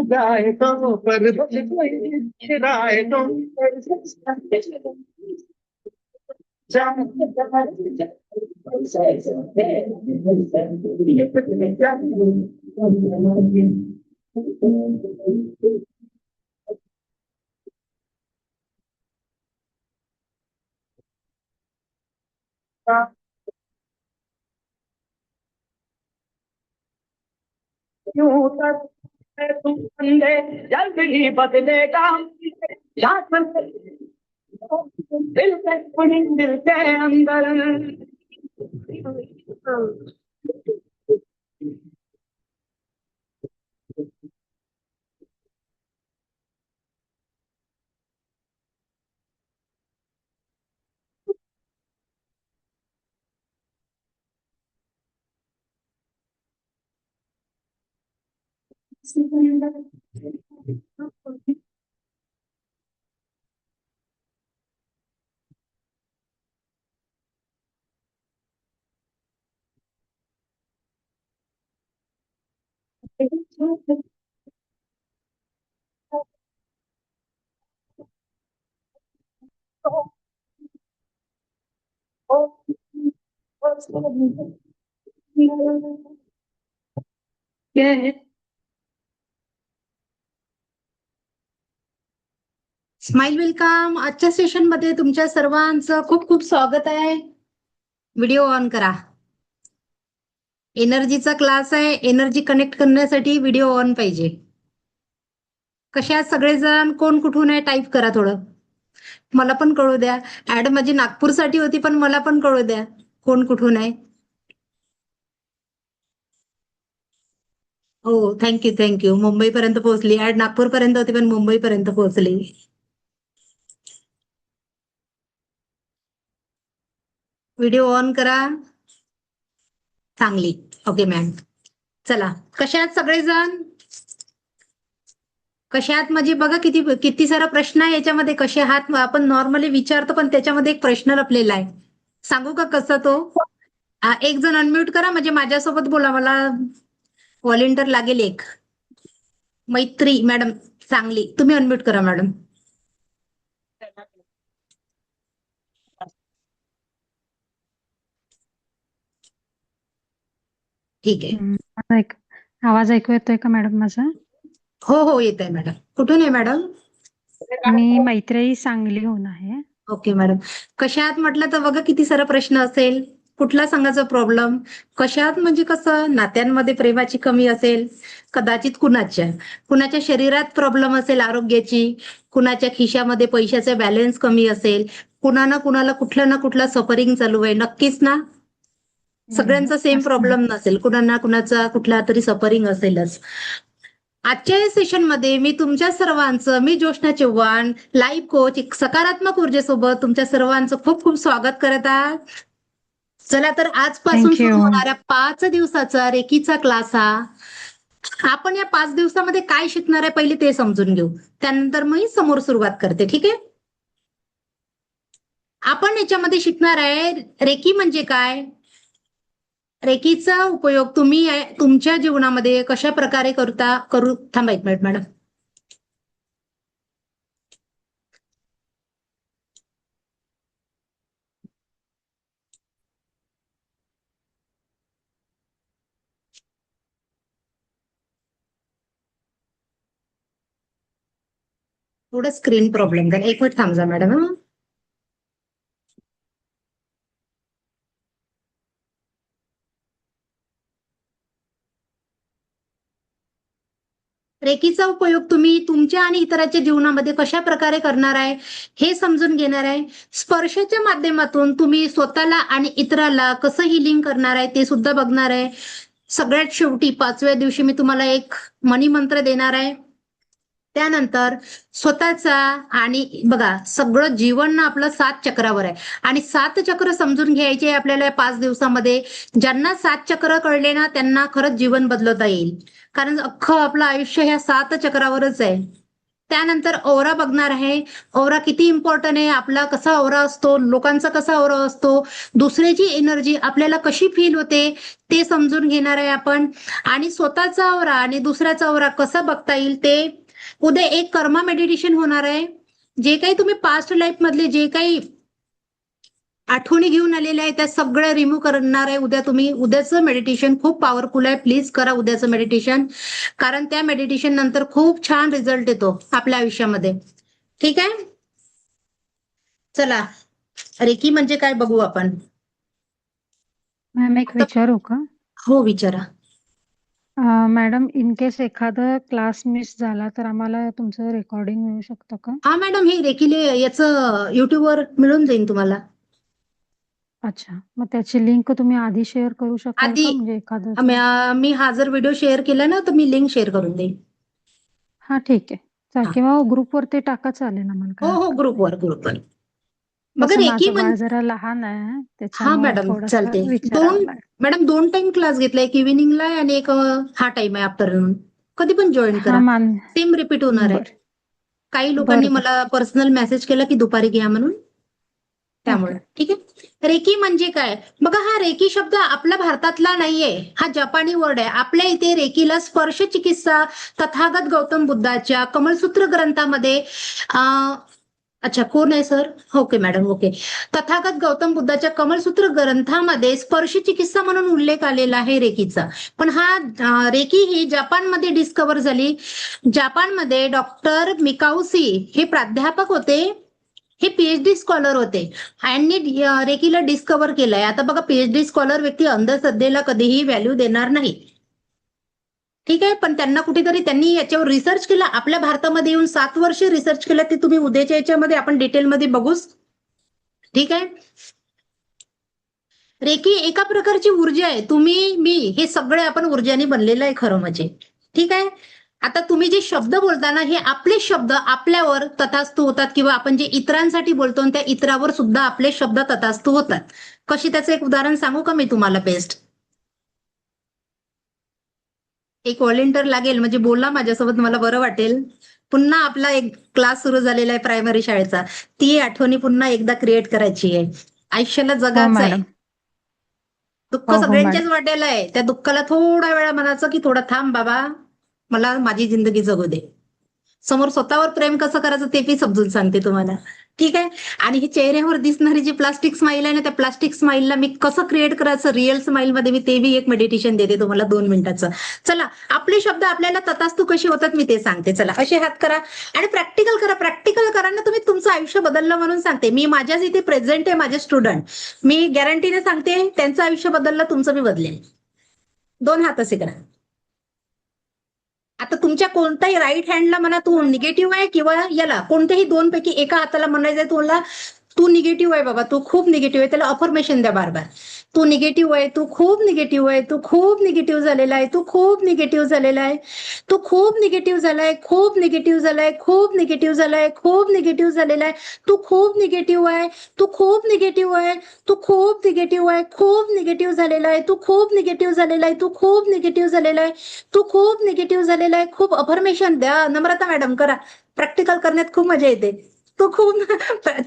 जाए तो पर जाए तो यूं तक तू बंदे जल्द ही बदलेगा रात में दिल से कुनी दिल के अंदर स्माइल वेलकम. आजच्या सेशन मध्ये तुमच्या सर्वांचं खूप खूप स्वागत आहे. व्हिडिओ ऑन करा. एनर्जीचा क्लास आहे. एनर्जी कनेक्ट करण्यासाठी व्हिडिओ ऑन पाहिजे. कशा सगळेजण, कोण कुठून आहे टाईप करा थोडं. मला पण कळू द्या. ऍड माझी नागपूरसाठी होती पण मला पण कळू द्या कोण कुठून आहे. हो, थँक्यू थँक्यू. मुंबईपर्यंत पोहोचली. ऍड नागपूरपर्यंत होती पण मुंबईपर्यंत पोहोचली. व्हिडिओ ऑन करा. चांगली. Okay ma'am. चला, कशा आहात सगळेजण? कशा आहात म्हणजे बघा किती किती सारा प्रश्न आहे याच्यामध्ये. कसे आहात आपण नॉर्मली विचारतो पण त्याच्यामध्ये एक प्रश्न लपलेला आहे. सांगू का कसा तो? एक जण अनम्यूट करा म्हणजे माझ्यासोबत बोला. मला व्हॉलेंटियर लागेल एक. मैत्री मॅडम चांगली. तुम्ही अनम्यूट करा मॅडम. ठीक आहे. आवाज ऐकू येतोय का मॅडम माझा? हो हो येत आहे मॅडम. कुठून आहे मॅडम? मी मैत्रेयी सांगलीहून आहे. Okay madam. कशा आहात म्हटलं तर बघा किती सारा प्रश्न असेल. कुठला सांगायचा प्रॉब्लेम? कशात म्हणजे कसं नात्यांमध्ये प्रेमाची कमी असेल कदाचित, कुणाच्या शरीरात प्रॉब्लेम असेल आरोग्याची, कुणाच्या खिशामध्ये पैशाचा बॅलन्स कमी असेल, कुणाला कुठला ना कुठला सफरिंग चालू आहे. नक्कीच ना? सगळ्यांचा सेम प्रॉब्लेम नसेल, कुणाचा कुठला तरी सफरिंग असेलच. आजच्या या सेशन मध्ये मी तुमच्या सर्वांचं, मी ज्योत्स्ना चव्हाण, लाईव्ह कोच, एक सकारात्मक ऊर्जेसोबत तुमच्या सर्वांचं खूप खूप स्वागत करत आहात. चला तर आजपासून सुरू होणाऱ्या 5 दिवसाचा रेकीचा क्लास हा आपण या 5 दिवसामध्ये काय शिकणार आहे पहिले ते समजून घेऊ. त्यानंतर मी समोर सुरुवात करते. ठीक आहे? आपण याच्यामध्ये शिकणार आहे रेकी म्हणजे काय, रेकीचा उपयोग तुम्ही तुमच्या जीवनामध्ये कशा प्रकारे करू. थांबा एक मिनिट मॅडम. थोडं स्क्रीन प्रॉब्लेम झाला, एक मिनिट थांबजा मॅडम. रेकीचा उपयोग तुम्ही तुमच्या आणि इतरांच्या जीवनामध्ये कशा प्रकारे करणार आहे हे समजून घेणार आहे. स्पर्शाच्या माध्यमातून तुम्ही स्वतःला आणि इतराला कसं हिलिंग करणार आहे ते सुद्धा बघणार आहे. सगळ्यात शेवटी 5व्या दिवशी मी तुम्हाला एक मनी मंत्र देणार आहे. त्यानंतर स्वतःचा आणि बघा सगळं जीवन ना आपलं 7 चक्रावर आहे आणि 7 चक्र समजून घ्यायचे आपल्याला या 5 दिवसामध्ये. ज्यांना 7 चक्र कळले ना त्यांना खरंच जीवन बदलवता येईल, कारण अख्खं आपलं आयुष्य ह्या 7 चक्रावरच आहे. त्यानंतर ओरा बघणार आहे. ओरा किती इम्पॉर्टंट आहे, आपला कसा ओरा असतो, लोकांचा कसा ओरा असतो, दुसऱ्याची एनर्जी आपल्याला कशी फील होते ते समजून घेणार आहे आपण. आणि स्वतःचा ओरा आणि दुसऱ्याचा ओरा कसा बघता येईल ते उद्या एक कर्मा मेडिटेशन होणार आहे. जे काही तुम्ही पास्ट लाईफ मधले जे काही आठवणी घेऊन आलेल्या आहे त्या सगळ्या रिमूव्ह करणार आहे उद्या तुम्ही. उद्याचं मेडिटेशन खूप पॉवरफुल आहे, प्लीज करा उद्याचं मेडिटेशन, कारण त्या मेडिटेशन नंतर खूप छान रिझल्ट येतो आपल्या आयुष्यामध्ये. ठीक आहे, चला रेकी म्हणजे काय बघू आपण. मॅम एक विचारू का? हो विचारा. मॅडम इन केस एखादा क्लास मिस झाला तर आम्हाला तुमचं रेकॉर्डिंग मिळू शकतं का? हा मॅडम, हे रेकीले याचं युट्यूबवर मिळून जाईल तुम्हाला. अच्छा, मग त्याची लिंक तुम्ही आधी शेअर करू शकाल आधी का? म्हणजे एखादं मी हा जर व्हिडिओ शेअर केला ना तर मी लिंक शेअर करून देईन. हा ठीक आहे, हा. किंवा ग्रुपवर ते टाका, चालेल आम्हाला, हो काय हो, हरकत नाही. ग्रुपवर. बघा कसं रेकी माझं बाळ जरा लहान आहे हा त्याच्यामुळे मॅडम थोडंसं चालते. विचारावं लागेल. मॅडम 2 टाइम क्लास घेतलाय, एक इव्हिनिंगला आणि एक हा टाइम आहे आफ्टरनून. कधी पण जॉईन हा करा, सेम रिपीट होणार आहे. बर काही लोकांनी बर बर मला पर्सनल मेसेज केला की दुपारी घ्या म्हणून, ओके. त्यामुळे ठीक आहे. रेकी म्हणजे काय बघा, हा रेकी शब्द आपला भारतातला नाहीये, हा जपानी वर्ड आहे. आपल्या इथे रेकीला स्पर्श चिकित्सा तथागत गौतम बुद्धाच्या कमलसूत्र ग्रंथामध्ये अच्छा कोण आहे sir? Okay madam, okay. Tathagata Gautam बुद्धाच्या कमलसूत्र ग्रंथामध्ये स्पर्श चिकित्सा म्हणून उल्लेख आलेला आहे रेकीचा. पण हा रेकी ही जपानमध्ये डिस्कव्हर झाली. जपानमध्ये डॉक्टर मिकाउसी हे प्राध्यापक होते, हे पीएचडी स्कॉलर होते आणि रेकीला डिस्कव्हर केलंय. आता बघा पीएचडी स्कॉलर व्यक्ती अंधश्रद्धेला कधीही व्हॅल्यू देणार नाही, ठीक आहे. पण त्यांना कुठेतरी त्यांनी याच्यावर रिसर्च केला. आपल्या भारतामध्ये येऊन 7 वर्ष रिसर्च केला, ते तुम्ही उद्याच्या याच्यामध्ये आपण डिटेलमध्ये बघूच, ठीक आहे. रेकी एका प्रकारची ऊर्जा आहे. तुम्ही मी हे सगळे आपण ऊर्जाने बनलेलं आहे खरं म्हणजे, ठीक आहे. आता तुम्ही जे शब्द बोलता ना, हे आपले शब्द आपल्यावर तथास्तु होतात, किंवा आपण जे इतरांसाठी बोलतो त्या इतरावर सुद्धा आपले शब्द तथास्तु होतात. कशी, त्याचं एक उदाहरण सांगू का मी तुम्हाला बेस्ट? एक व्हॉलेंटियर लागेल म्हणजे बोला माझ्यासोबत, मला बरं वाटेल. पुन्हा आपला एक क्लास सुरू झालेला आहे प्रायमरी शाळेचा, ती आठवणी पुन्हा एकदा क्रिएट करायची आहे. आयुष्याला हो जगायचं आहे. मॅडम. दुःख हो सगळ्यांच्याच मॅडम. वाटेला आहे. त्या दुःखाला थोडा वेळा म्हणायचं की थोडा थांब बाबा, मला माझी जिंदगी जगू दे. समोर स्वतःवर प्रेम कसं करायचं ते मी समजून सांगते तुम्हाला, ठीक आहे. आणि ही चेहऱ्यावर दिसणारी जी प्लास्टिक स्माईल आहे ना, त्या प्लास्टिक स्माईलला मी कसं क्रिएट करायचं रिअल स्माईल मध्ये, मी ते बी एक मेडिटेशन देते तुम्हाला 2 मिनिटाचं. चला, आपले शब्द आपल्याला तथास्तु कशी होतात मी ते सांगते. चला, असे हात करा आणि प्रॅक्टिकल करा. प्रॅक्टिकल करा ना तुम्ही, तुमचं आयुष्य बदललं म्हणून सांगते मी. माझ्याच इथे प्रेझेंट आहे माझे स्टुडंट, मी गॅरंटीने सांगते त्यांचं आयुष्य बदललं, तुमचं बी बदलेल. 2 हात असे करा. आता तुमच्या कोणत्याही राईट हँडला म्हणा तू निगेटिव्ह आहे, किंवा याला कोणत्याही 2 पैकी एका हाताला म्हणायचंय तुला तू निगेटिव्ह आहे बाबा, तू खूप निगेटिव्ह आहे. त्याला अफर्मेशन द्या बार बार. तू निगेटिव्ह आहे, तू खूप निगेटिव्ह आहे, तू खूप निगेटिव्ह झालेला आहे, तू खूप निगेटिव्ह झालेला आहे, तू खूप निगेटिव्ह झालाय, खूप निगेटिव्ह झालाय, खूप निगेटिव्ह झालाय, खूप निगेटिव्ह झालेला आहे, तू खूप निगेटिव्ह आहे, तू खूप निगेटिव्ह आहे, तू खूप निगेटिव्ह आहे, खूप निगेटिव्ह झालेला आहे, तू खूप निगेटिव्ह झालेला आहे, तू खूप निगेटिव्ह झालेला आहे, तू खूप निगेटिव्ह झालेला आहे. खूप अफर्मेशन द्या. नम्रता मॅडम करा, प्रॅक्टिकल करण्यात खूप मजा येते. तो खूप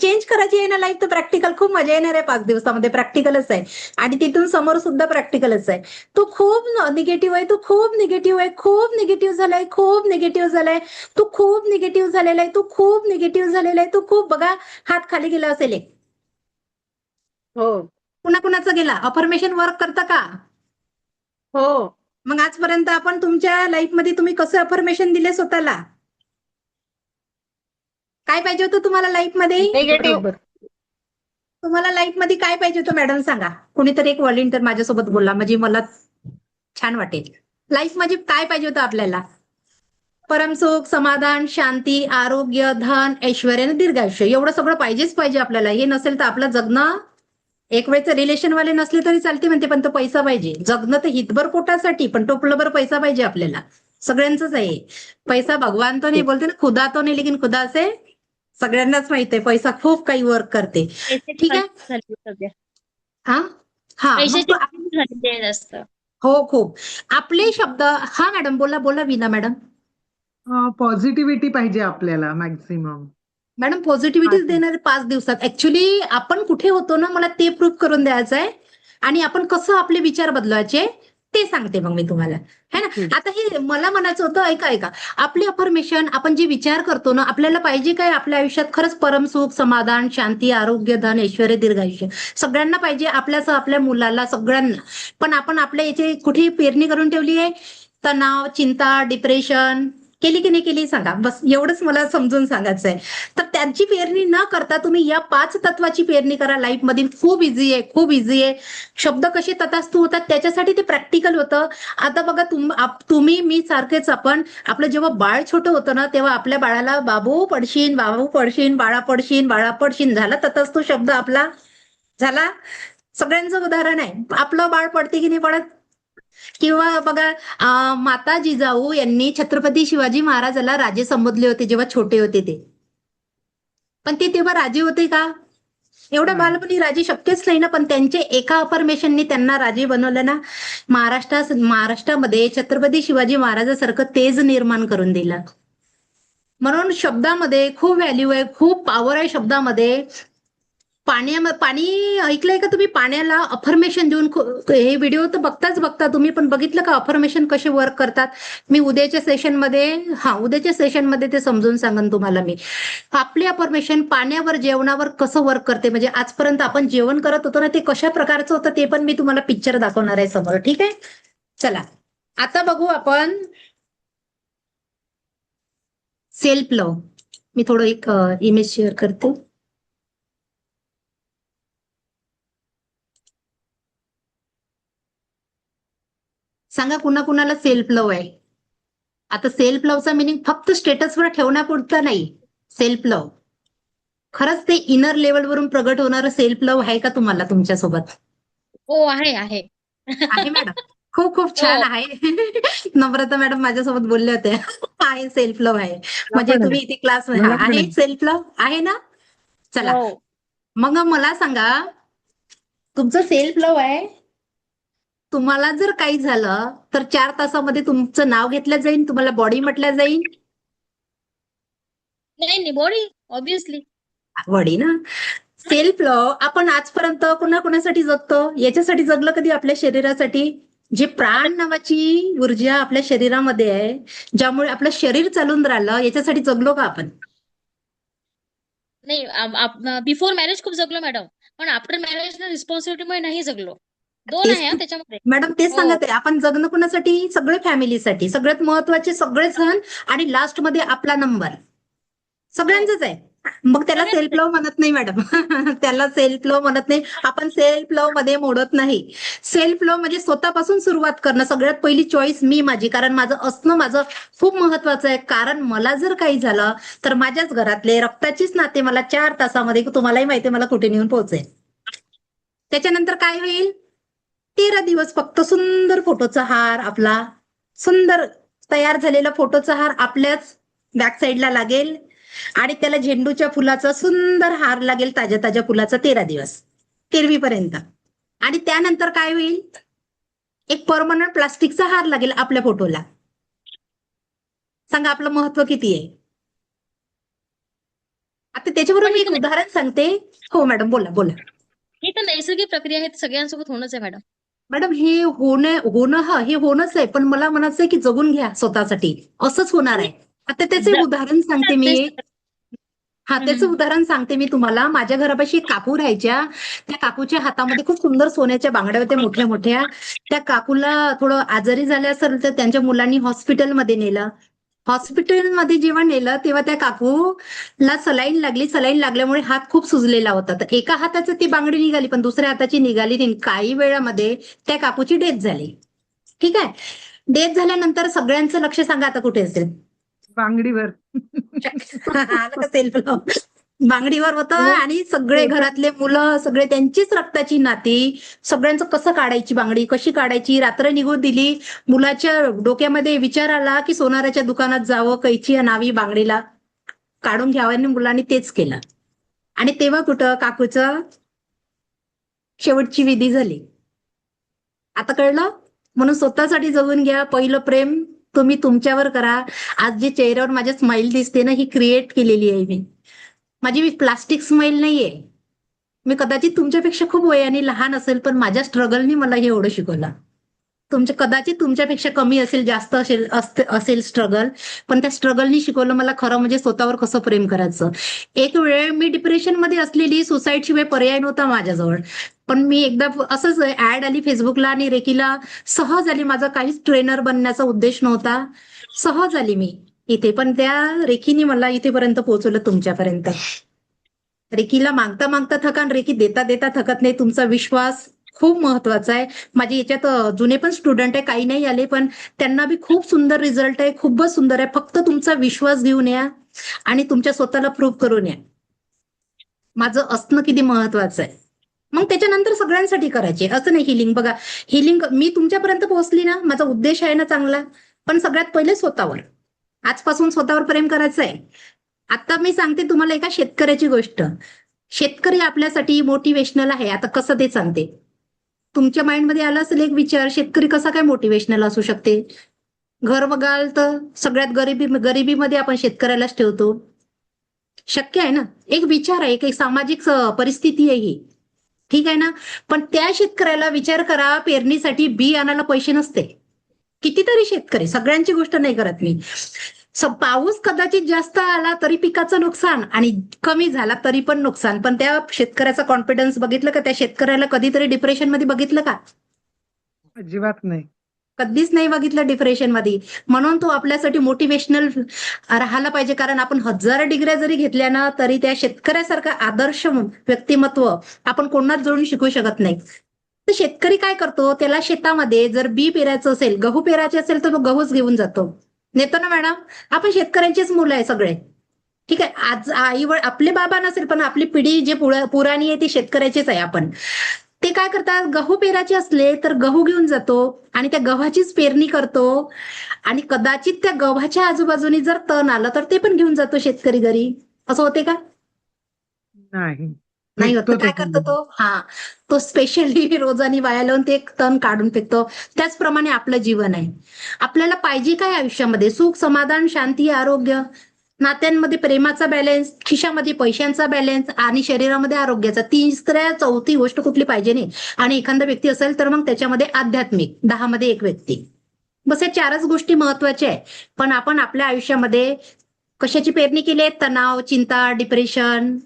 चेंज करायची आहे ना लाईफ, तर प्रॅक्टिकल खूप मजा येणार आहे. 5 दिवसामध्ये प्रॅक्टिकलच आहे आणि तिथून समोर सुद्धा प्रॅक्टिकलच आहे. तू खूप निगेटिव्ह आहे, तू खूप निगेटिव्ह आहे, खूप निगेटिव्ह झालाय, खूप निगेटिव्ह झालाय, तू खूप निगेटिव्ह झालेला आहे, तू खूप निगेटिव्ह झालेला आहे, तू खूप. बघा हात खाली गेला असेल एक. हो कुणाकुणाचा गेला? अफर्मेशन वर्क करता का? हो. मग आजपर्यंत आपण तुमच्या लाईफमध्ये तुम्ही कसं अफर्मेशन दिले स्वतःला? काय पाहिजे होतं तुम्हाला लाईफ मध्ये? निगेटिव्ह. बरोबर. तुम्हाला लाईफ मध्ये काय पाहिजे होतं मॅडम सांगा. कुणीतरी एक व्हॉलेंटियर माझ्यासोबत बोलला म्हणजे मला छान वाटेल. लाईफ मध्ये काय पाहिजे होतं आपल्याला? परमसुख, समाधान, शांती, आरोग्य, धन, ऐश्वर आणि दीर्घायुष्य. एवढं सगळं पाहिजेच पाहिजे आपल्याला. हे नसेल तर आपलं जगणं, एक वेळचं रिलेशन वाले नसले तरी चालते म्हणते, पण तो पैसा पाहिजे. जगणं तर हितभर पोटासाठी, पण टोपलभर पैसा पाहिजे आपल्याला. सगळ्यांचंच आहे. पैसा भगवान तो नाही बोलते ना, खुदा तो नाही लेकिन खुदा से सगळ्यांनाच माहित आहे. पैसा खूप काही वर्क करते. ठीक आहे. झाली सध्या हा हा मग पैशाची तो- किंमत झालेली आहे जास्त. हो खूप. आपले शब्द. हा मॅडम बोला बोला वीणा मॅडम. पॉझिटिव्हिटी पाहिजे आपल्याला मॅक्सिमम. मॅडम पॉझिटिव्हिटीच देणारे 5 दिवसात. ऍक्च्युली आपण कुठे होतो ना, मला ते प्रूफ करून द्यायचं आहे. आणि आपण कसं आपले विचार बदलवायचे ते सांगते मग मी तुम्हाला, है ना. आता हे मला म्हणायचं होतं, ऐका आपली अफर्मेशन, आपण जे विचार करतो ना, आपल्याला पाहिजे काय आपल्या आयुष्यात? खरंच परमसुख, समाधान, शांती, आरोग्य, धन, ऐश्वर, दीर्घायुष्य. सगळ्यांना पाहिजे, आपल्यासह आपल्या मुलाला, सगळ्यांना. पण आपण आपल्या याची कुठे पेरणी करून ठेवली आहे? तणाव, चिंता, डिप्रेशन केली की नाही केली सांगा. बस एवढंच मला समजून सांगायचं आहे. तर त्यांची पेरणी न करता तुम्ही या 5 तत्वाची पेरणी करा लाईफ मध्ये. खूप इझी आहे, खूप इझी आहे. शब्द कसे तथास्तु होतात त्याच्यासाठी ते प्रॅक्टिकल होतं. आता बघा तुम्ही मी सारखेच आपण आपलं जेव्हा बाळ छोटं होतं ना, तेव्हा आपल्या बाळाला बाबू पडशीन, बाळा पडशीन झाला तथास्तु शब्द आपला झाला. सगळ्यांचं उदाहरण आहे. आपलं बाळ पडते की नाही पडत? किंवा बघा माता जिजाऊ यांनी छत्रपती शिवाजी महाराजाला राजे संबोधले होते जेव्हा छोटे होते ते. पण ते तेव्हा राजे होते का? एवढ्या बालपणी राजे शक्यच नाही ना. पण त्यांचे एका अफर्मेशननी त्यांना राजे बनवलं ना. महाराष्ट्रामध्ये छत्रपती शिवाजी महाराजासारखं तेज निर्माण करून दिलं. म्हणून शब्दामध्ये खूप व्हॅल्यू आहे, खूप पॉवर आहे शब्दामध्ये. पाणी ऐकलंय का तुम्ही? पाण्याला अफर्मेशन देऊन हे व्हिडिओ तर बघता तुम्ही, पण बघितलं का अफर्मेशन कसे वर्क करतात? मी उद्याच्या सेशनमध्ये ते समजून सांगेन तुम्हाला मी. आपले अफर्मेशन पाण्यावर, जेवणावर कसं वर्क करते, म्हणजे आजपर्यंत आपण जेवण करत होतो ना, ते कशा प्रकारचं होतं ते पण मी तुम्हाला पिक्चर दाखवणार आहे समोर. ठीक आहे. चला आता बघू आपण सेल्फ लव्ह. मी थोडं एक इमेज शेअर करते. सांगा कुणाला सेल्फ लव्ह आहे? आता सेल्फ लव्हचा मिनिंग फक्त स्टेटसवर ठेवण्यापुरता नाही. सेल्फ लव्ह खरंच ते इनर लेवलवरून प्रगट होणारं सेल्फ लव्ह आहे का तुम्हाला तुमच्यासोबत? हो आहे आहे. आहे मॅडम. खूप खूप छान आहे. नम्रता मॅडम माझ्यासोबत बोलले होते. आहे सेल्फ लव्ह आहे. म्हणजे पण आहे. तुम्ही इथे क्लास मला पण आहे आहे. सेल्फ लव्ह आहे ना. चला हो. मग मला सांगा, तुमचं सेल्फ लव्ह आहे. तुम्हाला जर काही झालं तर 4 तासामध्ये तुमचं नाव घेतलं जाईल, तुम्हाला बॉडी म्हटलं जाईल. नाही बॉडी ऑब्विसली. बॉडी ना. सेल्फ लव्ह आपण आजपर्यंत कोणासाठी जगतो? याच्यासाठी जगलं कधी? आपल्या शरीरासाठी. जे प्राण नावाची ऊर्जा आपल्या शरीरामध्ये आहे, ज्यामुळे आपलं शरीर चालून राहिलं, याच्यासाठी जगलो का आपण? नाही बिफोर मॅरेज खूप जगलो मॅडम, पण आफ्टर मॅरेज रिस्पॉन्सिबिलिटीमुळे नाही जगलो. 2 आहे त्याच्यामध्ये. मॅडम तेच हो. सांगत आहे. आपण जगणं कोणासाठी? सगळे फॅमिलीसाठी. सगळ्यात महत्वाचे सगळे सण, आणि लास्ट मध्ये आपला नंबर सगळ्यांचंच आहे. मग त्याला सेल्फ लव्ह म्हणत नाही मॅडम. त्याला सेल्फ लव्ह म्हणत नाही. आपण सेल्फ लव्ह मध्ये मोडत नाही. सेल्फ लव्ह म्हणजे स्वतःपासून सुरुवात करणं. सगळ्यात पहिली चॉईस माझी, कारण माझं खूप महत्वाचं आहे. कारण मला जर काही झालं तर माझ्याच घरातले रक्ताचीच नाते मला 4 तासामध्ये, तुम्हालाही माहिती आहे मला कुठे नेऊन पोहोचेल. त्याच्यानंतर काय होईल? 13 दिवस फक्त सुंदर फोटोचा हार, आपला सुंदर तयार झालेला फोटोचा हार आपल्याच बॅक साईडला लागेल, आणि त्याला झेंडूच्या फुलाचा सुंदर हार लागेल, ताज्या फुलाचा. 13 दिवस 13वी पर्यंत. आणि त्यानंतर काय होईल? एक परमनंट प्लास्टिकचा हार लागेल आपल्या फोटोला. सांगा आपलं महत्व किती आहे? आता त्याच्याबरोबर मी एक उदाहरण सांगते. हो मॅडम बोला. ही तर नैसर्गिक प्रक्रिया आहे, सगळ्यांसोबत होणंच आहे मॅडम. मॅडम हे हे होणंच आहे, पण मला म्हणायचं आहे की जगून घ्या स्वतःसाठी. असंच होणार आहे. आता त्याचे उदाहरण सांगते मी. त्याचं उदाहरण सांगते मी तुम्हाला. माझ्या घरापाशी एक काकू राहायच्या. त्या काकूच्या हातामध्ये खूप सुंदर सोन्याच्या बांगड्या होत्या, मोठ्या मोठ्या. त्या काकूला थोडं आजारी झाल्या असेल तर त्यांच्या मुलांनी हॉस्पिटलमध्ये नेलं. हॉस्पिटलमध्ये जेव्हा नेलं तेव्हा त्या काकूला सलाईन लागली. सलाईन लागल्यामुळे हात खूप सुजलेला होता. तर एका हाताची ती बांगडी निघाली, पण दुसऱ्या हाताची निघाली नाही. काही वेळामध्ये त्या काकूची डेथ झाली. ठीक आहे. डेथ झाल्यानंतर सगळ्यांचं लक्ष सांगा आता कुठे असेल. बांगडीवर. आलं का सेल्फ लव्ह? बांगडीवर होतं. हो. आणि सगळे ते पण घरातले मुलं, सगळे त्यांचीच रक्ताची नाती, सगळ्यांचं कसं काढायची बांगडी, कशी काढायची. रात्र निघून दिली. मुलाच्या डोक्यामध्ये विचार आला की सोनाराच्या दुकानात जावं, कैची आणावी, बांगडीला काढून घ्यावं, आणि मुलांनी तेच केलं. आणि तेव्हा कुठं काकूचं शेवटची विधी झाली. आता कळलं? म्हणून स्वतःसाठी जगून घ्या. पहिलं प्रेम तुम्ही तुमच्यावर करा. आज जे चेहऱ्यावर माझ्या स्माइल दिसते ना, ही क्रिएट केलेली आहे मी. माझी प्लास्टिक स्माइल नाहीये. मी कदाचित तुमच्यापेक्षा खूप वयाने लहान असेल, पण माझ्या स्ट्रगलनी मला हे एवढं शिकवलं. कदाचित तुमच्यापेक्षा कमी असेल, जास्त असेल स्ट्रगल, पण त्या स्ट्रगलनी शिकवलं मला खरं म्हणजे स्वतःवर कसं प्रेम करायचं. एक वेळ मी डिप्रेशनमध्ये असलेली, सुसाईड शिवाय पर्याय नव्हता माझ्याजवळ. पण मी एकदा असंच ऍड आली फेसबुकला, आणि रेकीला सहज आली. माझा काहीच ट्रेनर बनण्याचा उद्देश नव्हता. सहज आली मी इथे, पण त्या रेखीने मला इथेपर्यंत पोहोचवलं, तुमच्यापर्यंत. रेकीला मागता मागता थका, रेकी देता देता थकत नाही. तुमचा विश्वास खूप महत्वाचा आहे. माझे याच्यात जुने पण स्टुडंट आहे, काही नाही आले, पण त्यांना बी खूप सुंदर रिझल्ट आहे. खूपच सुंदर आहे. फक्त तुमचा विश्वास घेऊन या आणि तुमच्या स्वतःला प्रूव्ह करून या. माझं असणं किती महत्वाचं आहे. मग त्याच्यानंतर सगळ्यांसाठी करायचे, असं नाही. हिलिंग बघा, हिलिंग मी तुमच्यापर्यंत पोहोचली ना, माझा उद्देश आहे ना चांगला, पण सगळ्यात पहिले स्वतःवर. आजपासून स्वतःवर प्रेम करायचं आहे. आता मी सांगते तुम्हाला एका शेतकऱ्याची गोष्ट. शेतकरी आपल्यासाठी मोटिवेशनल आहे. आता कसं ते सांगते. तुमच्या माइंडमध्ये आला असेल एक विचार, शेतकरी कसा काय मोटिवेशनल असू शकते. घर बघाल तर सगळ्यात गरिबीमध्ये आपण शेतकऱ्यालाच ठेवतो. शक्य आहे ना. एक विचार आहे, एक सामाजिक परिस्थिती आहे ही. ठीक आहे ना. पण त्या शेतकऱ्याला विचार करा, पेरणीसाठी बी आणायला पैसे नसते. कितीतरी शेतकरी, सगळ्यांची गोष्ट नाही करत मी. पाऊस कदाचित जास्त आला तरी पिकाचं नुकसान, आणि कमी झाला तरी पण नुकसान. पण त्या शेतकऱ्याचा कॉन्फिडन्स बघितलं का? त्या शेतकऱ्याला कधीतरी डिप्रेशन मध्ये बघितलं का? अजिबात नाही. कधीच नाही बघितलं डिप्रेशन मध्ये. म्हणून तो आपल्यासाठी मोटिवेशनल राहायला पाहिजे. कारण आपण 1000 डिग्र्या जरी घेतल्या ना, तरी त्या शेतकऱ्यासारखं आदर्श व्यक्तिमत्व आपण कोणाच जोडून शिकू शकत नाही. तर शेतकरी काय करतो, त्याला शेतामध्ये जर बी पेरायचं असेल, गहू पेरायचे असेल, तर तो गहूच घेऊन जातो. नेतो ना मॅडम. आपण शेतकऱ्यांचेच मुलं आहे सगळे. ठीक आहे. आज आईवड आपले बाबा नसेल, पण आपली पिढी जे पुराणी आहे ती शेतकऱ्याचीच आहे. आपण ते काय करतात, गहू पेरायचे असले तर गहू घेऊन जातो आणि त्या गव्हाचीच पेरणी करतो. आणि कदाचित त्या गव्हाच्या आजूबाजूनी जर तण आलं तर ते पण घेऊन जातो शेतकरी घरी. असं होते का? नाही. नाही होत. फेकतो काय तो करतो तो? तो स्पेशली रोजानी वाया लावून ते एक तण काढून फेकतो. त्याचप्रमाणे आपलं जीवन आहे. आपल्याला पाहिजे काय आयुष्यामध्ये? सुख, समाधान, शांती, आरोग्य, नात्यांमध्ये प्रेमाचा बॅलन्स, खिशामध्ये पैशांचा बॅलन्स, आणि शरीरामध्ये आरोग्याचा. चौथी गोष्ट कुठली पाहिजे नाही. आणि एखादा व्यक्ती असेल तर मग त्याच्यामध्ये आध्यात्मिक, 10 मध्ये एक व्यक्ती. बस या 4च गोष्टी महत्वाच्या आहे. पण आपण आपल्या आयुष्यामध्ये कशाची पेरणी केली आहे? तणाव, चिंता, डिप्रेशन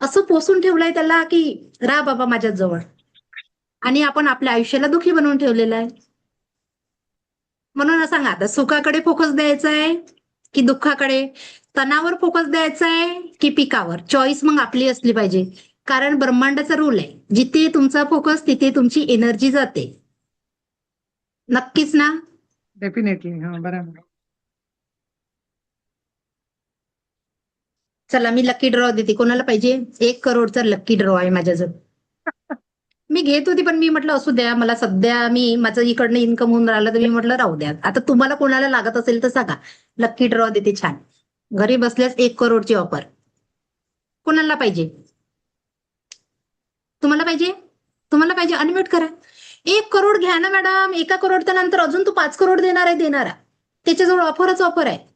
असं पोसून ठेवलंय त्याला की राहा बाबा माझ्या जवळ. आणि आपण आपल्या आयुष्याला दुःखी बनवून ठेवलेलं आहे. म्हणून सांगा आता, सुखाकडे फोकस द्यायचा आहे की दुःखाकडे? तणावर फोकस द्यायचा आहे की पिकावर? चॉईस मग आपली असली पाहिजे. कारण ब्रह्मांडाचा रूल आहे, जिथे तुमचा फोकस तिथे तुमची एनर्जी जाते. नक्कीच ना. डेफिनेटली. हा, बरोबर. चला मी लकी ड्रॉ देते. कोणाला पाहिजे? 1 करोडचा लकी ड्रॉ आहे माझ्याजवळ. मी घेत होती, पण मी म्हटलं असू द्या, मला सध्या माझं इकडनं इन्कम होऊन राहिलं, तर मी म्हटलं राहू द्या. आता तुम्हाला कोणाला लागत असेल तर सांगा. लकी ड्रॉ देते छान. घरी बसल्यास 1 करोडची ऑफर. कोणाला पाहिजे? तुम्हाला पाहिजे? तुम्हाला पाहिजे? अनम्यूट करा. 1 करोड घ्या ना मॅडम. 1 करोडच्या नंतर अजून तू 5 करोड देणारा. त्याच्याजवळ ऑफरच ऑफर आहे.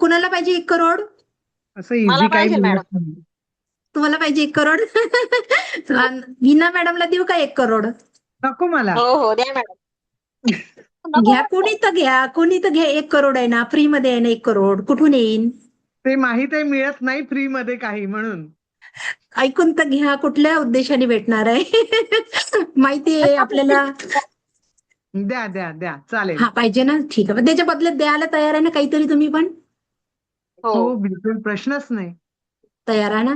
कुणाला पाहिजे 1 करोड? असं मला इझी काही पाहिजे मिळत मॅडम. नाही. तुम्हाला पाहिजे 1 करोड? मीना मॅडमला देऊ का 1 करोड? नको मला. हो हो द्या मॅडम. नको घ्या, म्हटलं. कोणी तर घ्या. 1 करोड आहे ना, फ्री मध्ये आहे ना 1 करोड. कुठून येईन? ते माहित आहे मिळत नाही फ्री मध्ये काही, म्हणून. ऐकून तर घ्या, कुठल्या उद्देशाने भेटणार आहे? माहिती आहे आपल्याला. द्या द्या द्या चालेल. हा पाहिजे ना, ठीक आहे. पण त्याच्या बदल्यात द्यायला तयार आहे ना काहीतरी तुम्ही पण? हो हो बिलकुल प्रश्नच नाही. तयार आहे ना?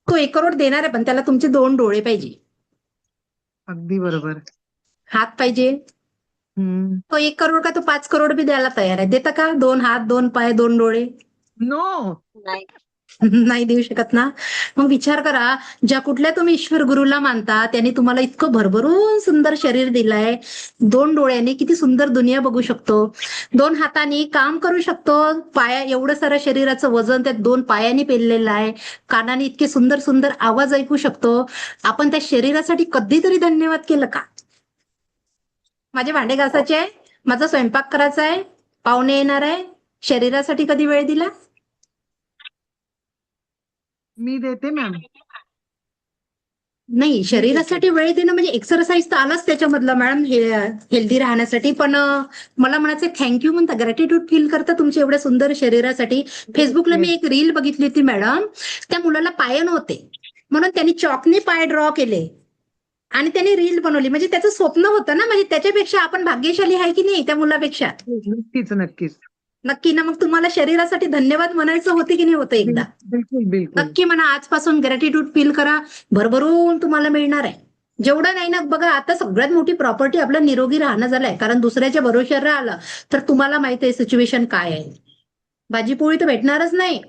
तो 1 करोड देणार आहे, पण त्याला तुमचे 2 डोळे पाहिजे, अगदी बरोबर. हात पाहिजे. तो 1 करोड का तो 5 करोड बी द्यायला तयार आहे. देता का? 2 हात, 2 पाय, 2 डोळे? नो. नाही नाही देऊ शकत ना. मग विचार करा, ज्या कुठल्या तुम्ही ईश्वर गुरुला मानता त्यांनी तुम्हाला इतकं भरभरून सुंदर शरीर दिलंय. 2 डोळ्यांनी किती सुंदर दुनिया बघू शकतो, 2 हातांनी काम करू शकतो, पाया एवढं सारं शरीराचं वजन त्या 2 पायांनी पेललेलं आहे, कानाने इतके सुंदर सुंदर आवाज ऐकू शकतो. आपण त्या शरीरासाठी कधीतरी धन्यवाद केलं का? माझे भांडे घासायचे आहे, माझा स्वयंपाक करायचा आहे, पाहुणे येणार आहे, शरीरासाठी कधी वेळ दिला? मी देते मॅम. नाही, शरीरासाठी वेळ देणं म्हणजे एक्सरसाइज तर आलाच त्याच्यामधलं मॅडम, हेल्दी राहण्यासाठी. पण मला म्हणायचं थँक्यू म्हणता, ग्रॅटिट्यूड फील करता तुमच्या एवढ्या सुंदर शरीरासाठी. फेसबुकला मी एक रील बघितली होती मॅडम, त्या मुलाला पाय नव्हते म्हणून त्यांनी चॉकने पाय ड्रॉ केले आणि त्यांनी रील बनवली. म्हणजे त्याचं स्वप्न होतं ना, म्हणजे त्याच्यापेक्षा आपण भाग्यशाली आहे की नाही त्या मुलापेक्षा? नक्कीच नक्कीच. नक्की ना. मग तुम्हाला शरीरासाठी धन्यवाद म्हणायचं होते की नाही होतं एकदा? बिलकुल बिलकुल. नक्की म्हणा, आजपासून ग्रॅटिट्यूड फील करा, भरभरून तुम्हाला मिळणार आहे. जेवढं नाही ना, बघा आता सगळ्यात मोठी प्रॉपर्टी आपलं निरोगी राहणं झालंय. कारण दुसऱ्याच्या भरोश्यावर राहिलं तर तुम्हाला माहिती आहे सिच्युएशन काय आहे. भाजी पोळी तर भेटणारच नाही,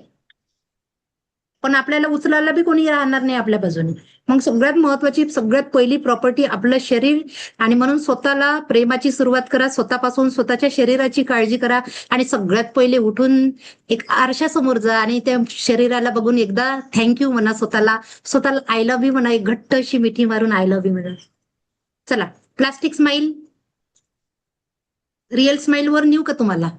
पण आपल्याला उचलायला बी कोणी राहणार नाही आपल्या बाजूने. मग सगळ्यात महत्वाची, सगळ्यात पहिली प्रॉपर्टी आपलं शरीर. आणि म्हणून स्वतःला प्रेमाची सुरुवात करा, स्वतःपासून स्वतःच्या शरीराची काळजी करा. आणि सगळ्यात पहिले उठून एक आरशासमोर जा आणि त्या शरीराला बघून एकदा थँक्यू म्हणा, स्वतःला आय लव्ह यू म्हणा, एक घट्ट अशी मिठी मारून आय लव्ह यू म्हणा. चला, प्लास्टिक स्माइल रिअल स्माइल वर नेऊ का तुम्हाला?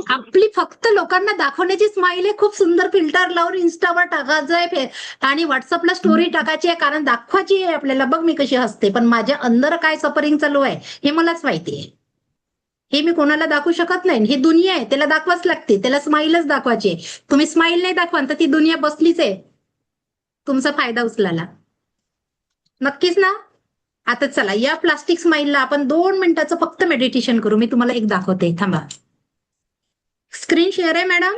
आपली फक्त लोकांना दाखवण्याची स्माइल आहे, खूप सुंदर फिल्टर लावून इन्स्टावर टाकायचं आहे आणि व्हॉट्सअपला स्टोरी टाकायची आहे, कारण दाखवायची आहे आपल्याला, बघ मी कशी हसते. पण माझ्या अंदर काय सफरिंग चालू आहे हे मलाच माहिती आहे. हे मी कोणाला दाखवू शकत नाही. ही दुनिया आहे, त्याला दाखवाच लागते, त्याला स्माइलच दाखवायची. तुम्ही स्माइल नाही दाखवा तर ती दुनिया बसलीच आहे तुमचा फायदा उचलायला. नक्कीच ना. आता चला, या प्लास्टिक स्माइलला आपण 2 मिनिटाचं फक्त मेडिटेशन करू. मी तुम्हाला एक दाखवते, थांबा. स्क्रीन शेअर आहे मॅडम?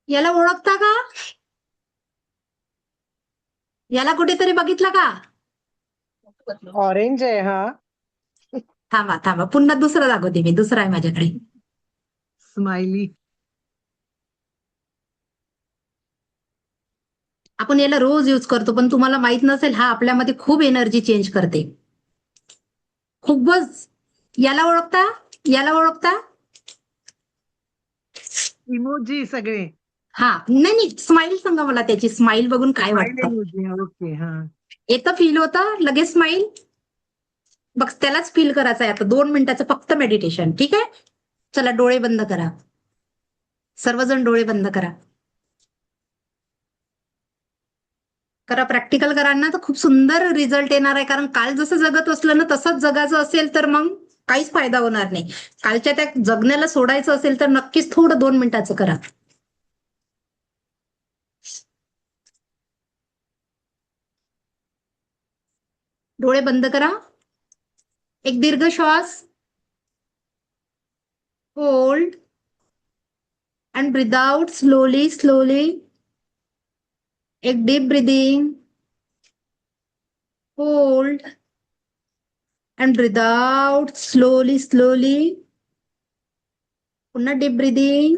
याला ओळखता का? याला कुठेतरी बघितलं का? ऑरेंज आहे हा. थांबा थांबा, पुन्हा दुसरा दाखवते मी. दुसरा आहे माझ्याकडे. स्माइली. आपण याला रोज यूज करतो, पण तुम्हाला माहित नसेल हा आपल्यामध्ये खूप एनर्जी चेंज करते. खूपच. याला ओळखता? याला ओळखता? इमोजी सगळे. हा, नाही नाही, स्माइल सांगा मला, त्याची स्माइल बघून काय वाटतं? इमोजी. ओके. हा. येतं फील होतं लगेच स्माइल? बघ, त्यालाच फील करायचं आहे आता. 2 मिनिटाचं फक्त मेडिटेशन, ठीक आहे? चला, डोळे बंद करा, सर्वजण डोळे बंद करा. करा, प्रॅक्टिकल करा ना, तर खूप सुंदर रिझल्ट येणार आहे. कारण काल जसं जगत असलं ना तसंच जगायचं असेल तर मग काहीच फायदा होणार नाही. कालच्या त्या जगण्याला सोडायचं असेल तर नक्कीच थोडं 2 मिनिटाचं करा. डोळे बंद करा. एक दीर्घ श्वास, hold and breathe out slowly slowly. एक deep breathing, hold and breathe out slowly slowly. पुन्हा deep breathing,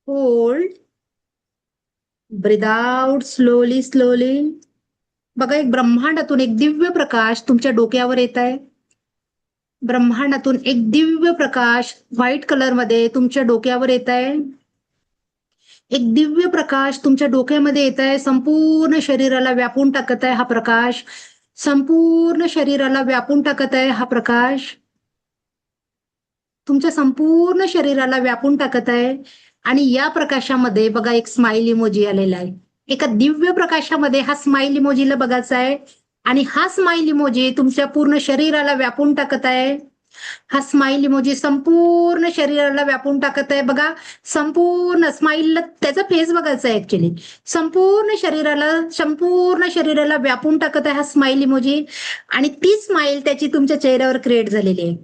hold, breathe out slowly slowly. बघा, एक ब्रह्मांडातून एक दिव्य प्रकाश तुमच्या डोक्यावर येत आहे. ब्रह्मांडातून एक दिव्य प्रकाश व्हाईट कलर मध्ये तुमच्या डोक्यावर येत आहे. एक दिव्य प्रकाश तुमच्या डोक्यामध्ये येत आहे, संपूर्ण शरीराला व्यापून टाकत आहे हा प्रकाश, संपूर्ण शरीराला व्यापून टाकत आहे हा प्रकाश, तुमच्या संपूर्ण शरीराला व्यापून टाकत आहे. आणि या प्रकाशामध्ये बघा एक स्माइल इमोजी आलेला आहे. एका दिव्य प्रकाशामध्ये हा स्माइल इमोजीला बघायचा आहे आणि हा स्माइल इमोजी तुमच्या पूर्ण शरीराला व्यापून टाकत आहे. हा स्माइल इमोजी संपूर्ण शरीराला व्यापून टाकत आहे. बघा संपूर्ण स्माइलला त्याचा फेस बघायचा आहे ऍक्च्युली. संपूर्ण शरीराला व्यापून टाकत आहे हा स्माइल इमोजी. आणि ती स्माइल त्याची तुमच्या चेहऱ्यावर क्रिएट झालेली आहे.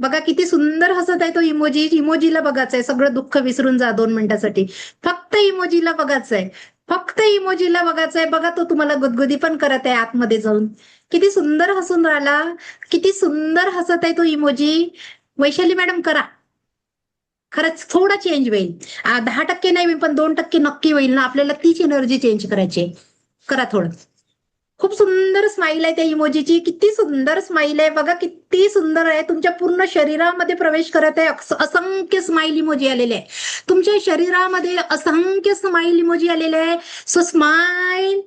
बघा किती सुंदर हसत आहे तो इमोजी. इमोजीला बघायचंय, सगळं दुःख विसरून जा 2 मिनिटासाठी. फक्त इमोजीला बघायचंय, फक्त इमोजीला बघायचंय. बघा तो तुम्हाला गुदगुदी पण करत आहे आतमध्ये जाऊन. किती सुंदर हसून राहिला, किती सुंदर हसत आहे तो इमोजी. वैशाली मॅडम करा, खरंच थोडा चेंज होईल. 10% नाही पण 2% नक्की होईल ना. आपल्याला तीच एनर्जी चेंज करायची. करा थोडं. खूप सुंदर स्माइल आहे त्या इमोजीची. किती सुंदर स्माइल आहे बघा, किती सुंदर आहे. तुमच्या पूर्ण शरीरामध्ये प्रवेश करत आहे. असंख्य स्माइल इमोजी आलेले आहे तुमच्या शरीरामध्ये, असंख्य स्माइल इमोजी आलेले आहे. So smile,